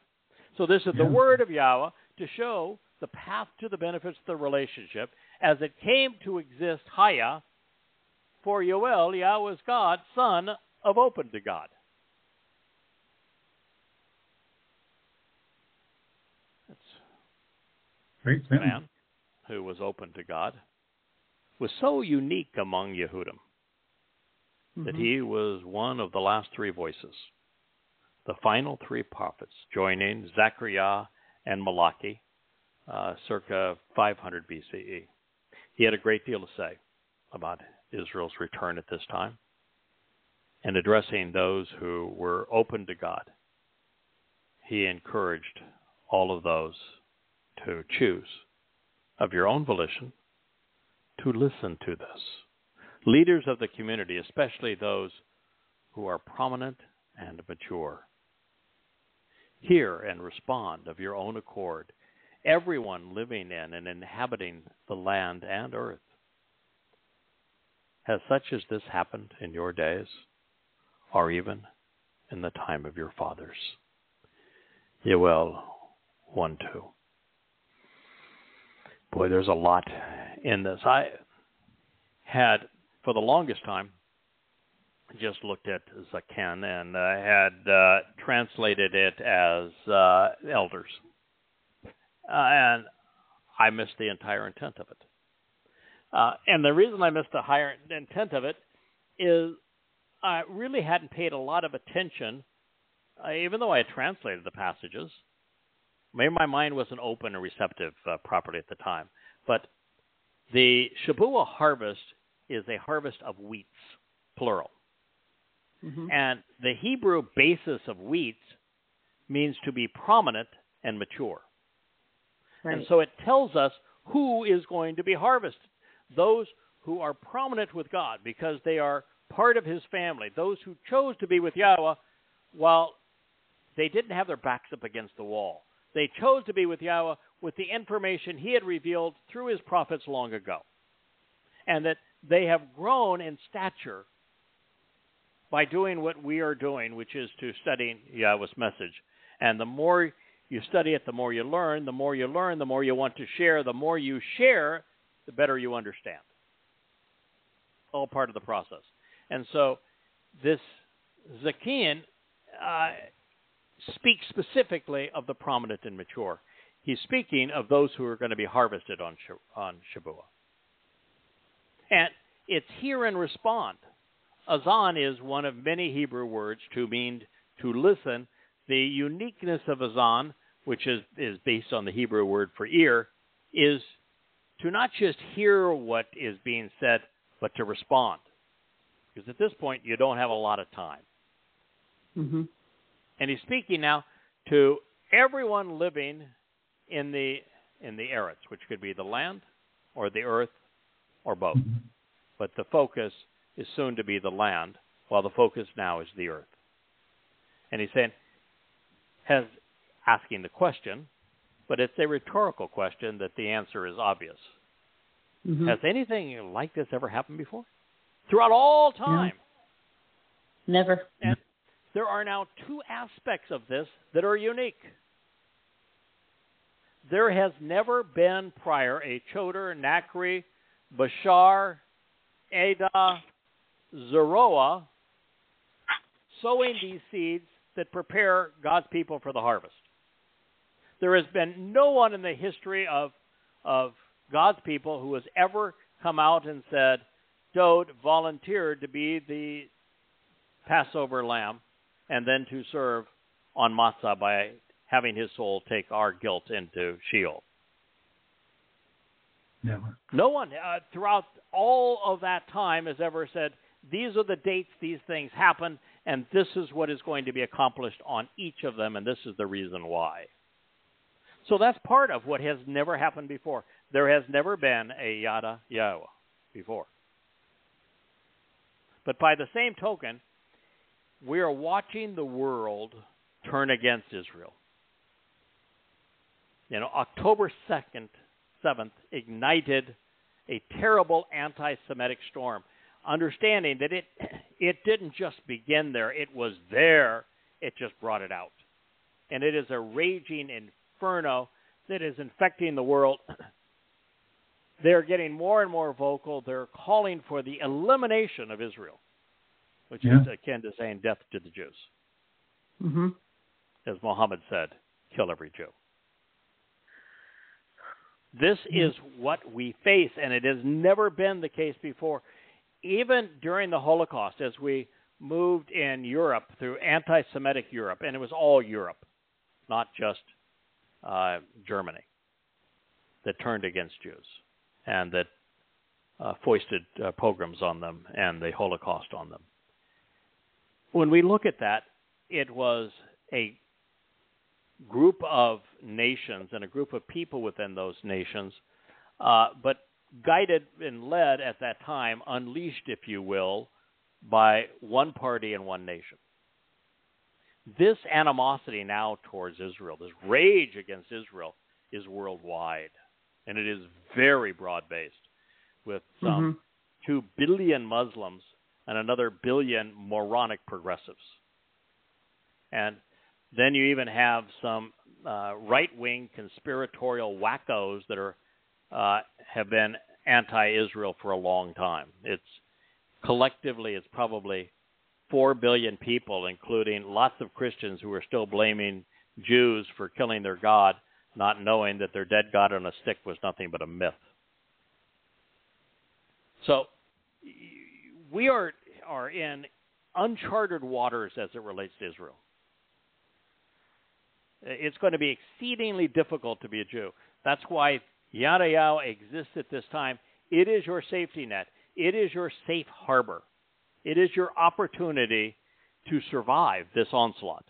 So this is the word of Yahowah to show the path to the benefits of the relationship as it came to exist, Haya, for Yow'el, Yahweh is God, son of open to God. That's Great a man who was open to God, was so unique among Yehudim that he was one of the last three voices, the final three prophets, joining Zechariah and Malachi, circa 500 BCE. He had a great deal to say about Israel's return at this time and addressing those who were open to God. He encouraged all of those to choose of your own volition to listen to this. Leaders of the community, especially those who are prominent and mature, hear and respond of your own accord. Everyone living in and inhabiting the land and earth. Has such as this happened in your days, or even in the time of your fathers? Yow'el 1:2. Boy, there's a lot in this. I had, for the longest time, just looked at Zaken, and I had translated it as elders. And I missed the entire intent of it. And the reason I missed the higher intent of it is I really hadn't paid a lot of attention, even though I had translated the passages. Maybe my mind wasn't open and receptive properly at the time. But the Shabuw'ah harvest is a harvest of wheats, plural. And the Hebrew basis of wheats means to be prominent and mature. Right. And so it tells us who is going to be harvested. Those who are prominent with God because they are part of his family. Those who chose to be with Yahowah while they didn't have their backs up against the wall. They chose to be with Yahowah with the information he had revealed through his prophets long ago. And that they have grown in stature by doing what we are doing, which is to study Yahowah's message. And the more you study it, the more you learn. The more you learn, the more you want to share. The more you share, the better you understand. All part of the process. And so this Zaken speaks specifically of the prominent and mature. He's speaking of those who are going to be harvested on Shabuw'ah. And it's hear and respond. Azan is one of many Hebrew words to mean to listen. The uniqueness of Azan, which is based on the Hebrew word for ear, is to not just hear what is being said, but to respond. Because at this point, you don't have a lot of time. And he's speaking now to everyone living in the Eretz, which could be the land or the earth or both. But the focus is soon to be the land, while the focus now is the earth. And he's saying, asking the question, but it's a rhetorical question that the answer is obvious. Has anything like this ever happened before? Throughout all time? No. Never. And there are now two aspects of this that are unique. there has never been prior a Choter, Nachri, Bashar, Ada, Zerah sowing these seeds that prepare God's people for the harvest. There has been no one in the history of God's people who has ever come out and said, Dowd volunteered to be the Passover lamb and then to serve on matzah by having his soul take our guilt into Sheol. Never. No one throughout all of that time has ever said, these are the dates these things happened, and this is what is going to be accomplished on each of them, and this is the reason why. So that's part of what has never happened before. There has never been a Yada Yahowah before. But by the same token, we are watching the world turn against Israel. You know, October 7th ignited a terrible anti-Semitic storm, understanding that it didn't just begin there. It was there. It just brought it out. And it is a raging inferno that is infecting the world. They're getting more and more vocal. They're calling for the elimination of Israel, which is akin to saying death to the Jews. Mm-hmm. As Muhammad said, kill every Jew. This is what we face, and it has never been the case before. Even during the Holocaust, as we moved in Europe through anti-Semitic Europe, and it was all Europe, not just Germany, that turned against Jews and that foisted pogroms on them and the Holocaust on them. When we look at that, it was a group of nations and a group of people within those nations, but guided and led at that time, unleashed, if you will, by one party and one nation. This animosity now towards Israel, this rage against Israel, is worldwide, and it is very broad-based, with some 2 billion Muslims and another billion moronic progressives. And then you even have some right-wing conspiratorial wackos that are have been anti-Israel for a long time. Collectively, it's probably 4 billion people, including lots of Christians who are still blaming Jews for killing their God, not knowing that their dead God on a stick was nothing but a myth. So we are in uncharted waters as it relates to Israel. It's going to be exceedingly difficult to be a Jew. That's why Yada Yahowah exists at this time. It is your safety net. It is your safe harbor. It is your opportunity to survive this onslaught.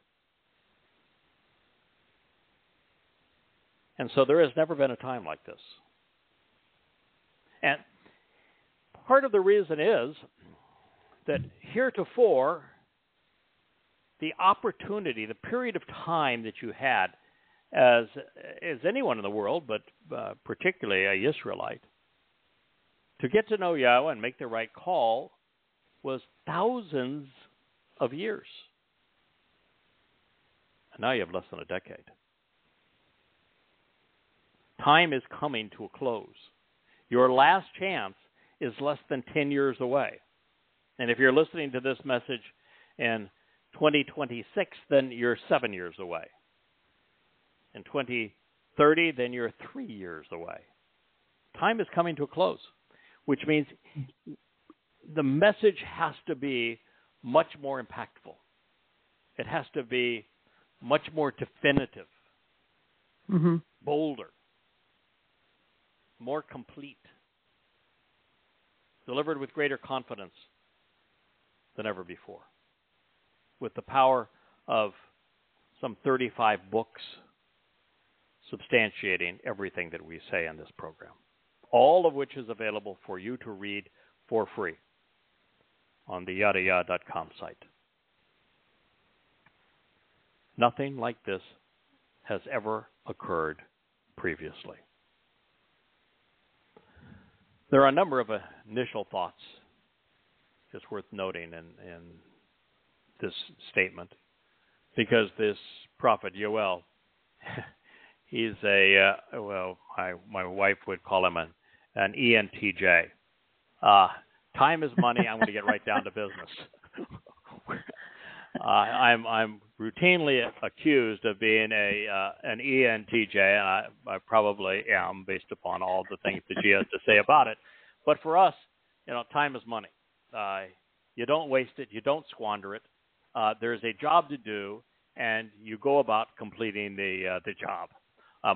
And so there has never been a time like this. And part of the reason is that heretofore, the opportunity, the period of time that you had as anyone in the world, but particularly a Israelite, to get to know Yahweh and make the right call was thousands of years. And now you have less than a decade. Time is coming to a close. Your last chance is less than 10 years away. And if you're listening to this message in 2026, then you're 7 years away. In 2030, then you're 3 years away. Time is coming to a close, which means the message has to be much more impactful. It has to be much more definitive, bolder, more complete, delivered with greater confidence than ever before, with the power of some 35 books substantiating everything that we say in this program, all of which is available for you to read for free on the YadaYah.com site. Nothing like this has ever occurred previously. There are a number of initial thoughts just worth noting in this statement, because this prophet Yow'el, He's a, my wife would call him an ENTJ. Time is money. I'm going to get right down to business. I'm routinely accused of being an ENTJ, and I probably am based upon all the things that she has to say about it. But for us, time is money. You don't waste it. You don't squander it. There's a job to do, and you go about completing the job.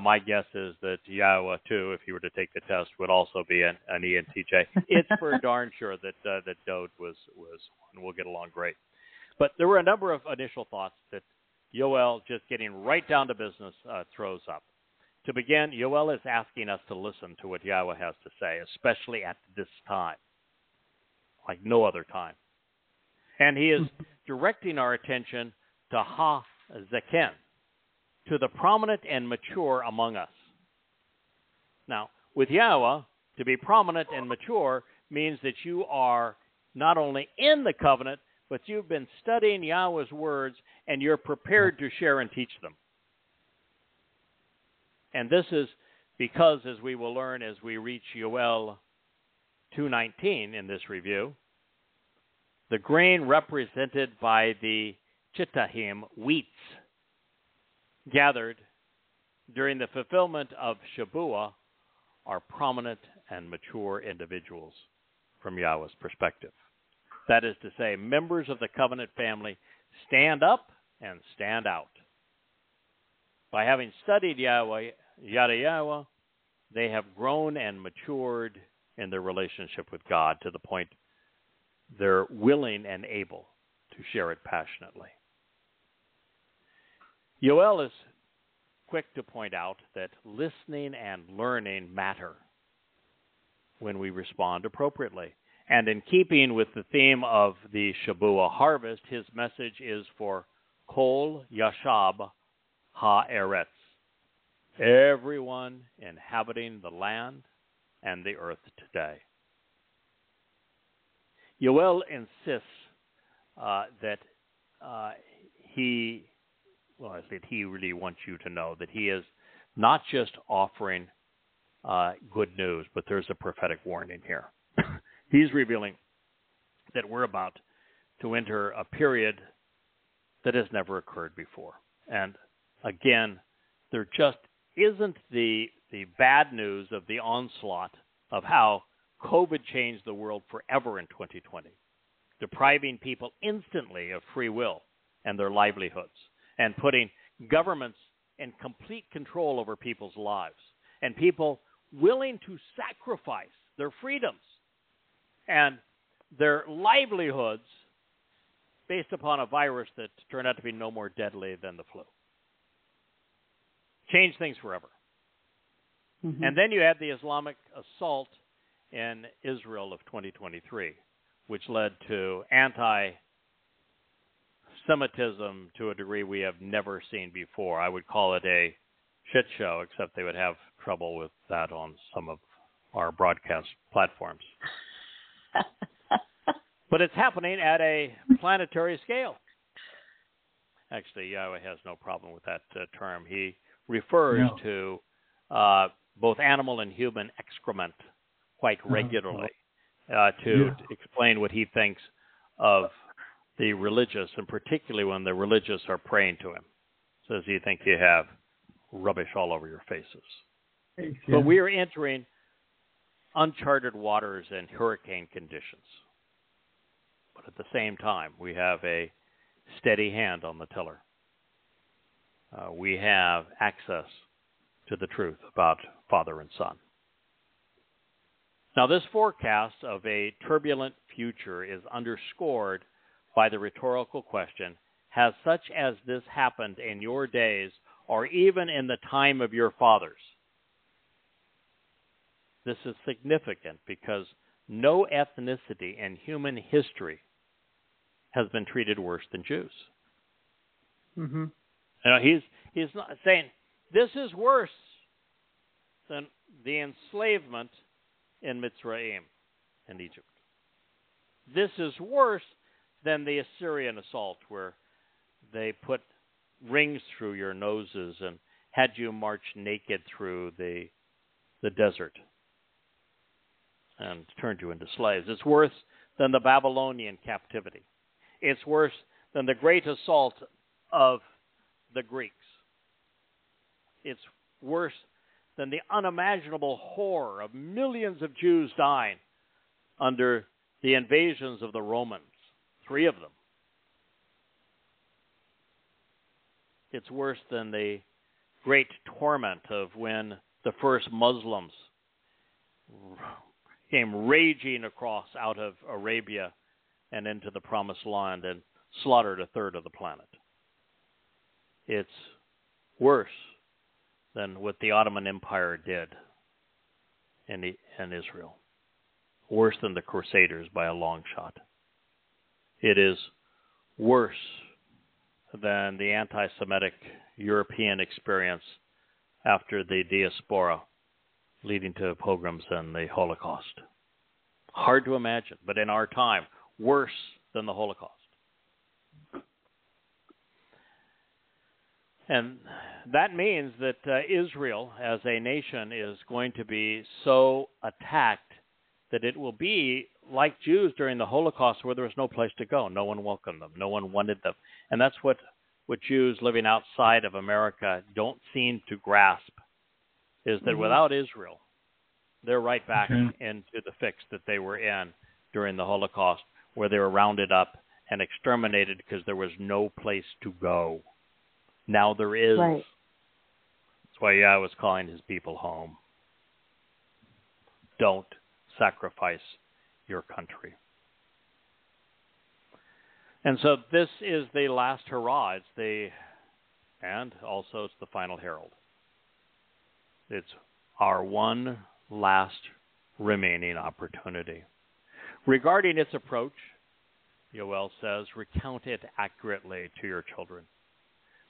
My guess is that Yahowah, too, if he were to take the test, would also be an ENTJ. It's for darn sure that Dowd was one. We'll get along great. But there were a number of initial thoughts that Yow'el, just getting right down to business, throws up. To begin, Yow'el is asking us to listen to what Yahowah has to say, especially at this time, like no other time. And he is directing our attention to ha-zeken, to the prominent and mature among us. Now, with Yahowah, to be prominent and mature means that you are not only in the covenant, but you've been studying Yahowah's words, and you're prepared to share and teach them. And this is because, as we will learn as we reach Yow'el 2:19 in this review, the grain represented by the chitahym-wheats gathered during the fulfillment of Shabuw'ah are prominent and mature individuals from Yahowah's perspective. That is to say, members of the covenant family stand up and stand out. By having studied Yada Yahowah, they have grown and matured in their relationship with God to the point they're willing and able to share it passionately. Yow'el is quick to point out that listening and learning matter when we respond appropriately. And in keeping with the theme of the Taruw'ah Harvest, his message is for Kol Yashab Ha'eretz, everyone inhabiting the land and the earth today. Yow'el insists that he really wants you to know that he is not just offering good news, but there's a prophetic warning here. He's revealing that we're about to enter a period that has never occurred before. And again, there just isn't the bad news of the onslaught of how COVID changed the world forever in 2020, depriving people instantly of free will and their livelihoods, and putting governments in complete control over people's lives, and people willing to sacrifice their freedoms and their livelihoods based upon a virus that turned out to be no more deadly than the flu. Changed things forever. Mm-hmm. And then you had the Islamic assault in Israel of 2023, which led to anti-Semitism to a degree we have never seen before. I would call it a shit show, except they would have trouble with that on some of our broadcast platforms. But it's happening at a planetary scale. Actually, Yahowah has no problem with that term. He refers to both animal and human excrement quite regularly to explain what he thinks of the religious, and particularly when the religious are praying to him. Says you think you have rubbish all over your faces. Yeah. But we are entering uncharted waters and hurricane conditions. But at the same time, we have a steady hand on the tiller. We have access to the truth about Father and Son. Now, this forecast of a turbulent future is underscored by the rhetorical question, has such as this happened in your days or even in the time of your fathers? This is significant because no ethnicity in human history has been treated worse than Jews. Mm-hmm. He's not saying this is worse than the enslavement in Mitzrayim in Egypt. This is worse than the Assyrian assault where they put rings through your noses had you march naked through the desert and turned you into slaves. It's worse than the Babylonian captivity. It's worse than the great assault of the Greeks. It's worse than the unimaginable horror of millions of Jews dying under the invasions of the Romans, 3 of them. It's worse than the great torment of when the first Muslims came raging across out of Arabia and into the Promised Land and slaughtered a third of the planet. It's worse than what the Ottoman Empire did in Israel. Worse than the Crusaders by a long shot. It is worse than the anti-Semitic European experience after the diaspora, leading to pogroms and the Holocaust. Hard to imagine, but in our time, worse than the Holocaust. And that means that Israel as a nation is going to be so attacked that it will be like Jews during the Holocaust, where there was no place to go. No one welcomed them. No one wanted them. And that's what Jews living outside of America don't seem to grasp, is that without Israel, they're right back into the fix that they were in during the Holocaust, where they were rounded up and exterminated because there was no place to go. Now there is. Right. That's why Yah was calling his people home. Don't sacrifice your country. And so this is the last hurrah. And also it's the final herald. It's our one last remaining opportunity. Regarding its approach, Yow'el says, recount it accurately to your children.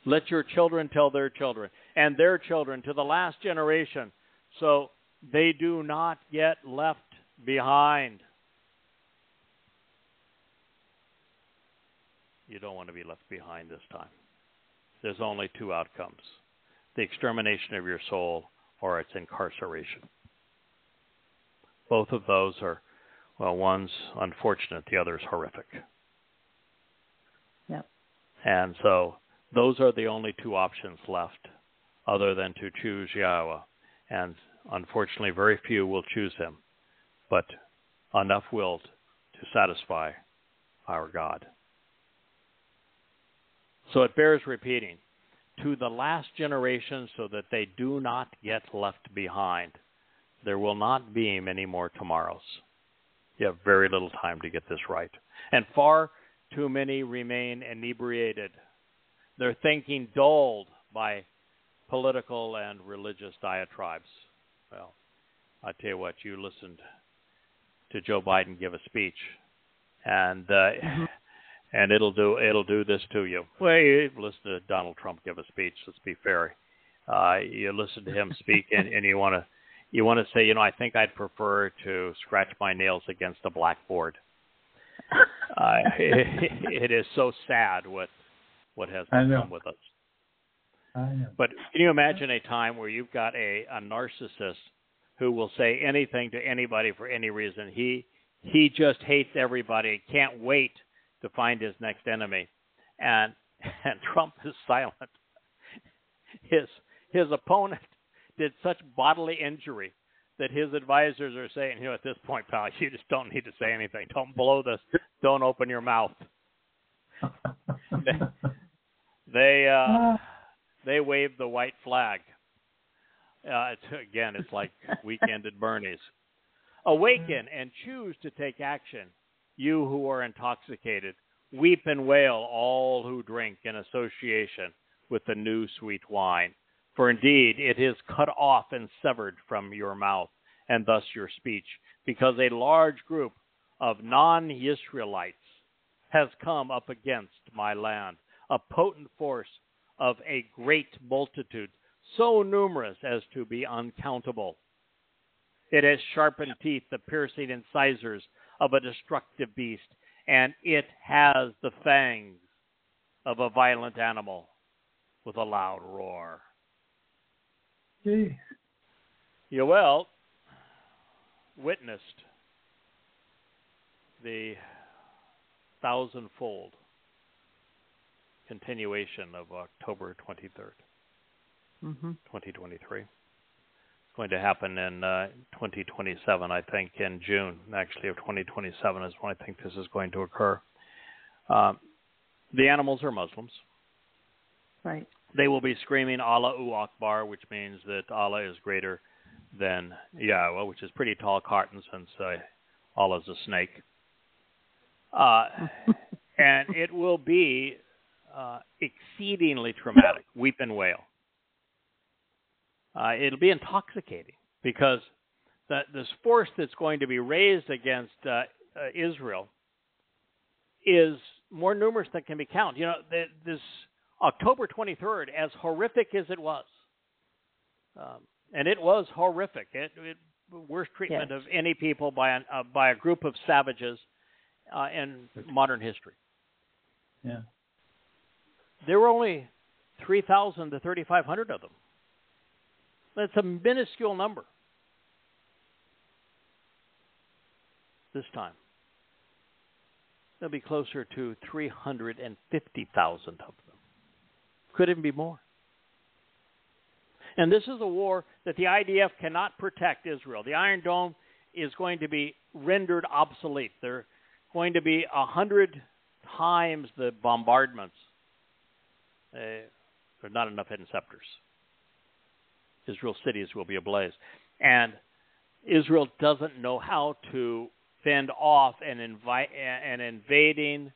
Let your children tell their children, and their children to the last generation, so they do not get left behind. You don't want to be left behind this time. There's only 2 outcomes: the extermination of your soul or its incarceration. Both of those are, well, one's unfortunate, the other's horrific. Yep. And so those are the only 2 options left, other than to choose Yahowah. And unfortunately, very few will choose him, but enough will to satisfy our God. So it bears repeating, to the last generation, so that they do not get left behind. There will not be many more tomorrows. You have very little time to get this right. And far too many remain inebriated. Their thinking dulled by political and religious diatribes. Well, I tell you what, you listened to Joe Biden give a speech, and it'll do this to you. Well, you listen to Donald Trump give a speech. Let's be fair. You listen to him speak, and you want to say, I think I'd prefer to scratch my nails against a blackboard. It is so sad what has become with us. I know. But can you imagine a time where you've got a narcissist who will say anything to anybody for any reason? He just hates everybody, can't wait to find his next enemy. And Trump is silent. His opponent did such bodily injury that his advisors are saying, at this point, pal, you just don't need to say anything. Don't blow this. Don't open your mouth. They wave the white flag. It's like Weekend at Bernie's. Awaken and choose to take action, you who are intoxicated. Weep and wail, all who drink in association with the new sweet wine. For indeed, it is cut off and severed from your mouth, and thus your speech, because a large group of non-Yisraelites has come up against my land, a potent force of a great multitude, so numerous as to be uncountable. It has sharpened teeth, the piercing incisors of a destructive beast, and it has the fangs of a violent animal with a loud roar. Yay. Yow'el witnessed the thousandfold continuation of October 23rd, 2023. It's going to happen in 2027, I think, in June, actually, of 2027 is when I think this is going to occur. The animals are Muslims. Right. They will be screaming Allahu Akbar, which means that Allah is greater than Yahowah, which is pretty tall carton since Allah is a snake. And it will be exceedingly traumatic. Weep and wail. It'll be intoxicating because this force that's going to be raised against Israel is more numerous than can be counted. You know, this October 23rd, as horrific as it was, and it was horrific, worst treatment of any people by a group of savages in modern history. Yeah. There were only 3,000 to 3,500 of them. That's a minuscule number this time. There'll be closer to 350,000 of them. Could even be more. And this is a war that the IDF cannot protect Israel. The Iron Dome is going to be rendered obsolete. They're going to be 100 times the bombardments. There's not enough interceptors. Israel's cities will be ablaze. And Israel doesn't know how to fend off an invading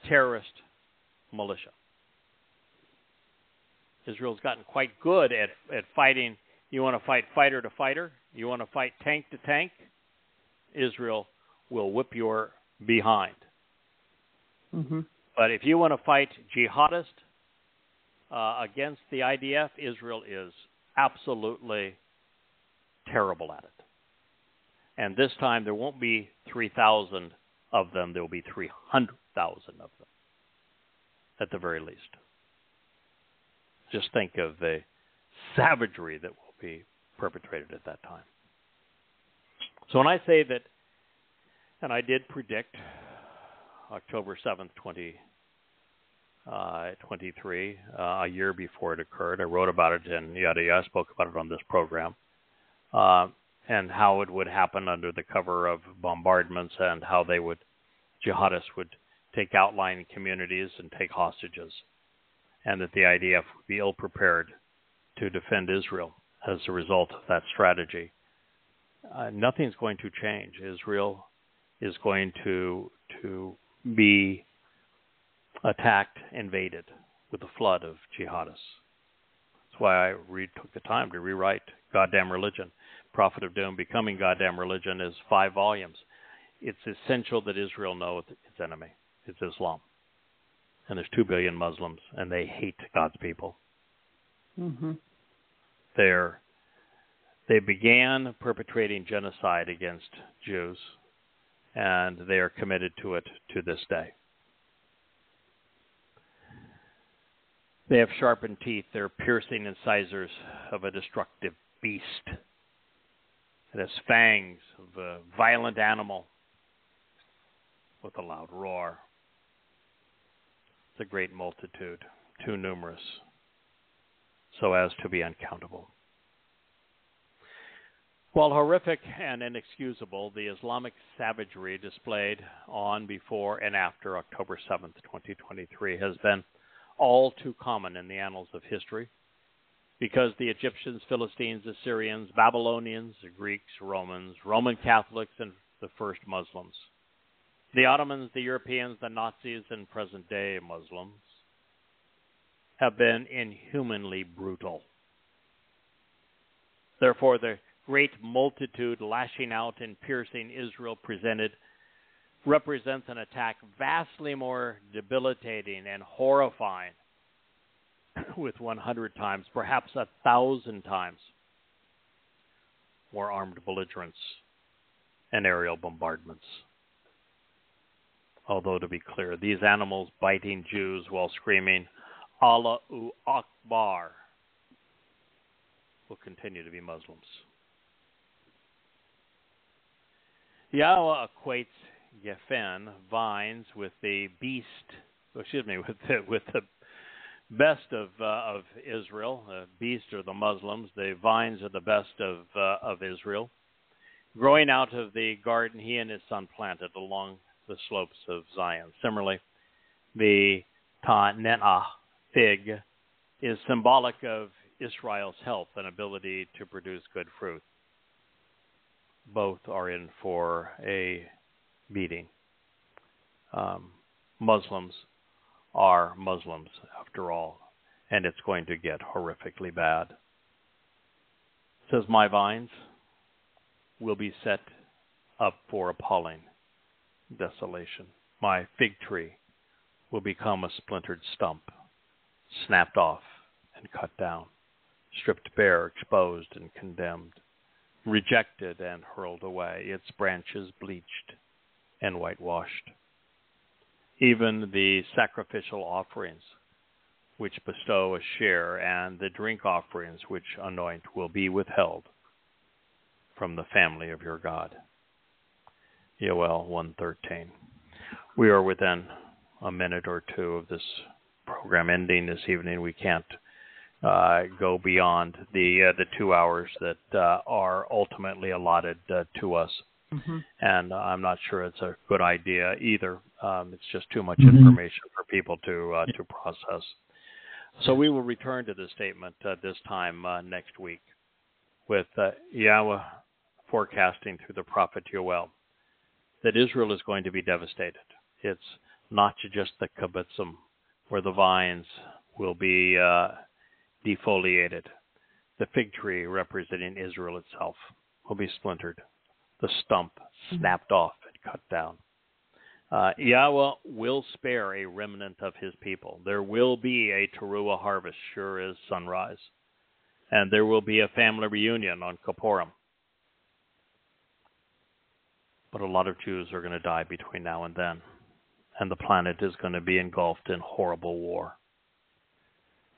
terrorist militia. Israel's gotten quite good at fighting. You want to fight fighter to fighter? You want to fight tank to tank? Israel will whip your behind. Mm-hmm. But if you want to fight jihadist against the IDF, Israel is absolutely terrible at it. And this time there won't be 3,000 of them. There will be 300,000 of them at the very least. Just think of the savagery that will be perpetrated at that time. So when I say that, and I did predict October 7th, 2023, a year before it occurred. I wrote about it in Yada Yahowah, spoke about it on this program, and how it would happen under the cover of bombardments and how jihadists would take outlying communities and take hostages, and that the IDF would be ill-prepared to defend Israel as a result of that strategy. Nothing's going to change. Israel is going to be attacked, invaded with a flood of jihadists. That's why I took the time to rewrite Goddamn Religion. Prophet of Doom, Becoming Goddamn Religion is 5 volumes. It's essential that Israel know its enemy. It's Islam. And there's 2 billion Muslims, and they hate God's people. Mm-hmm. They began perpetrating genocide against Jews, and they are committed to it to this day. They have sharpened teeth. They're piercing incisors of a destructive beast. It has fangs of a violent animal with a loud roar. It's a great multitude, too numerous, so as to be uncountable. While horrific and inexcusable, the Islamic savagery displayed on, before, and after October 7th, 2023 has been all too common in the annals of history, because the Egyptians, Philistines, Assyrians, Babylonians, the Greeks, Romans, Roman Catholics, and the first Muslims, the Ottomans, the Europeans, the Nazis, and present-day Muslims have been inhumanly brutal. Therefore, the great multitude lashing out and piercing Israel represents an attack vastly more debilitating and horrifying, with 100 times, perhaps 1,000 times more armed belligerents and aerial bombardments. Although, to be clear, these animals biting Jews while screaming Allahu Akbar will continue to be Muslims. Yahowah equates Geffen, vines, with the beast, with the best of Israel. The beast are the Muslims. The vines are the best of Israel. Growing out of the garden he and his son planted along the slopes of Zion. Similarly, the Ta'nenah fig is symbolic of Israel's health and ability to produce good fruit. Both are in for a beating. Muslims are Muslims, after all, and it's going to get horrifically bad. It says, my vines will be set up for appalling desolation. My fig tree will become a splintered stump, snapped off and cut down, stripped bare, exposed and condemned, rejected and hurled away, its branches bleached and whitewashed. Even the sacrificial offerings which bestow a share and the drink offerings which anoint will be withheld from the family of your God. Yow'el 1:13. We are within a minute or two of this program ending this evening. We can't go beyond the 2 hours that are ultimately allotted to us. Mm-hmm. And I'm not sure it's a good idea either. It's just too much information for people to process. So we will return to this statement this time next week with Yahowah forecasting through the prophet Yow'el that Israel is going to be devastated. It's not just the kibbutzim where the vines will be defoliated. The fig tree representing Israel itself will be splintered, the stump snapped off and cut down. Yahowah will spare a remnant of his people. There will be a Taruw'ah harvest, sure as sunrise. And there will be a family reunion on Kipurym. But a lot of Jews are going to die between now and then. And the planet is going to be engulfed in horrible war.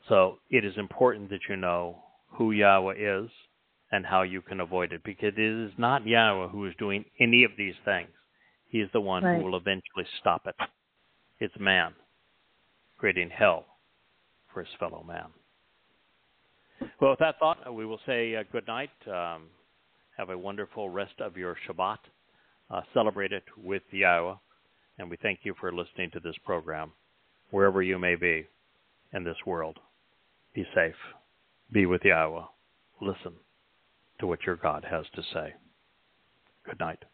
So it is important that you know who Yahowah is and how you can avoid it, because it is not Yahowah who is doing any of these things. He is the one who will eventually stop it. It's man creating hell for his fellow man. Well, with that thought, we will say good night. Have a wonderful rest of your Shabat. Celebrate it with Yahowah. And we thank you for listening to this program, wherever you may be in this world. Be safe. Be with Yahowah. Listen to what your God has to say. Good night.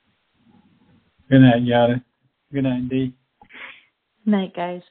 Good night, Yada. Good night, Dee. Night, guys.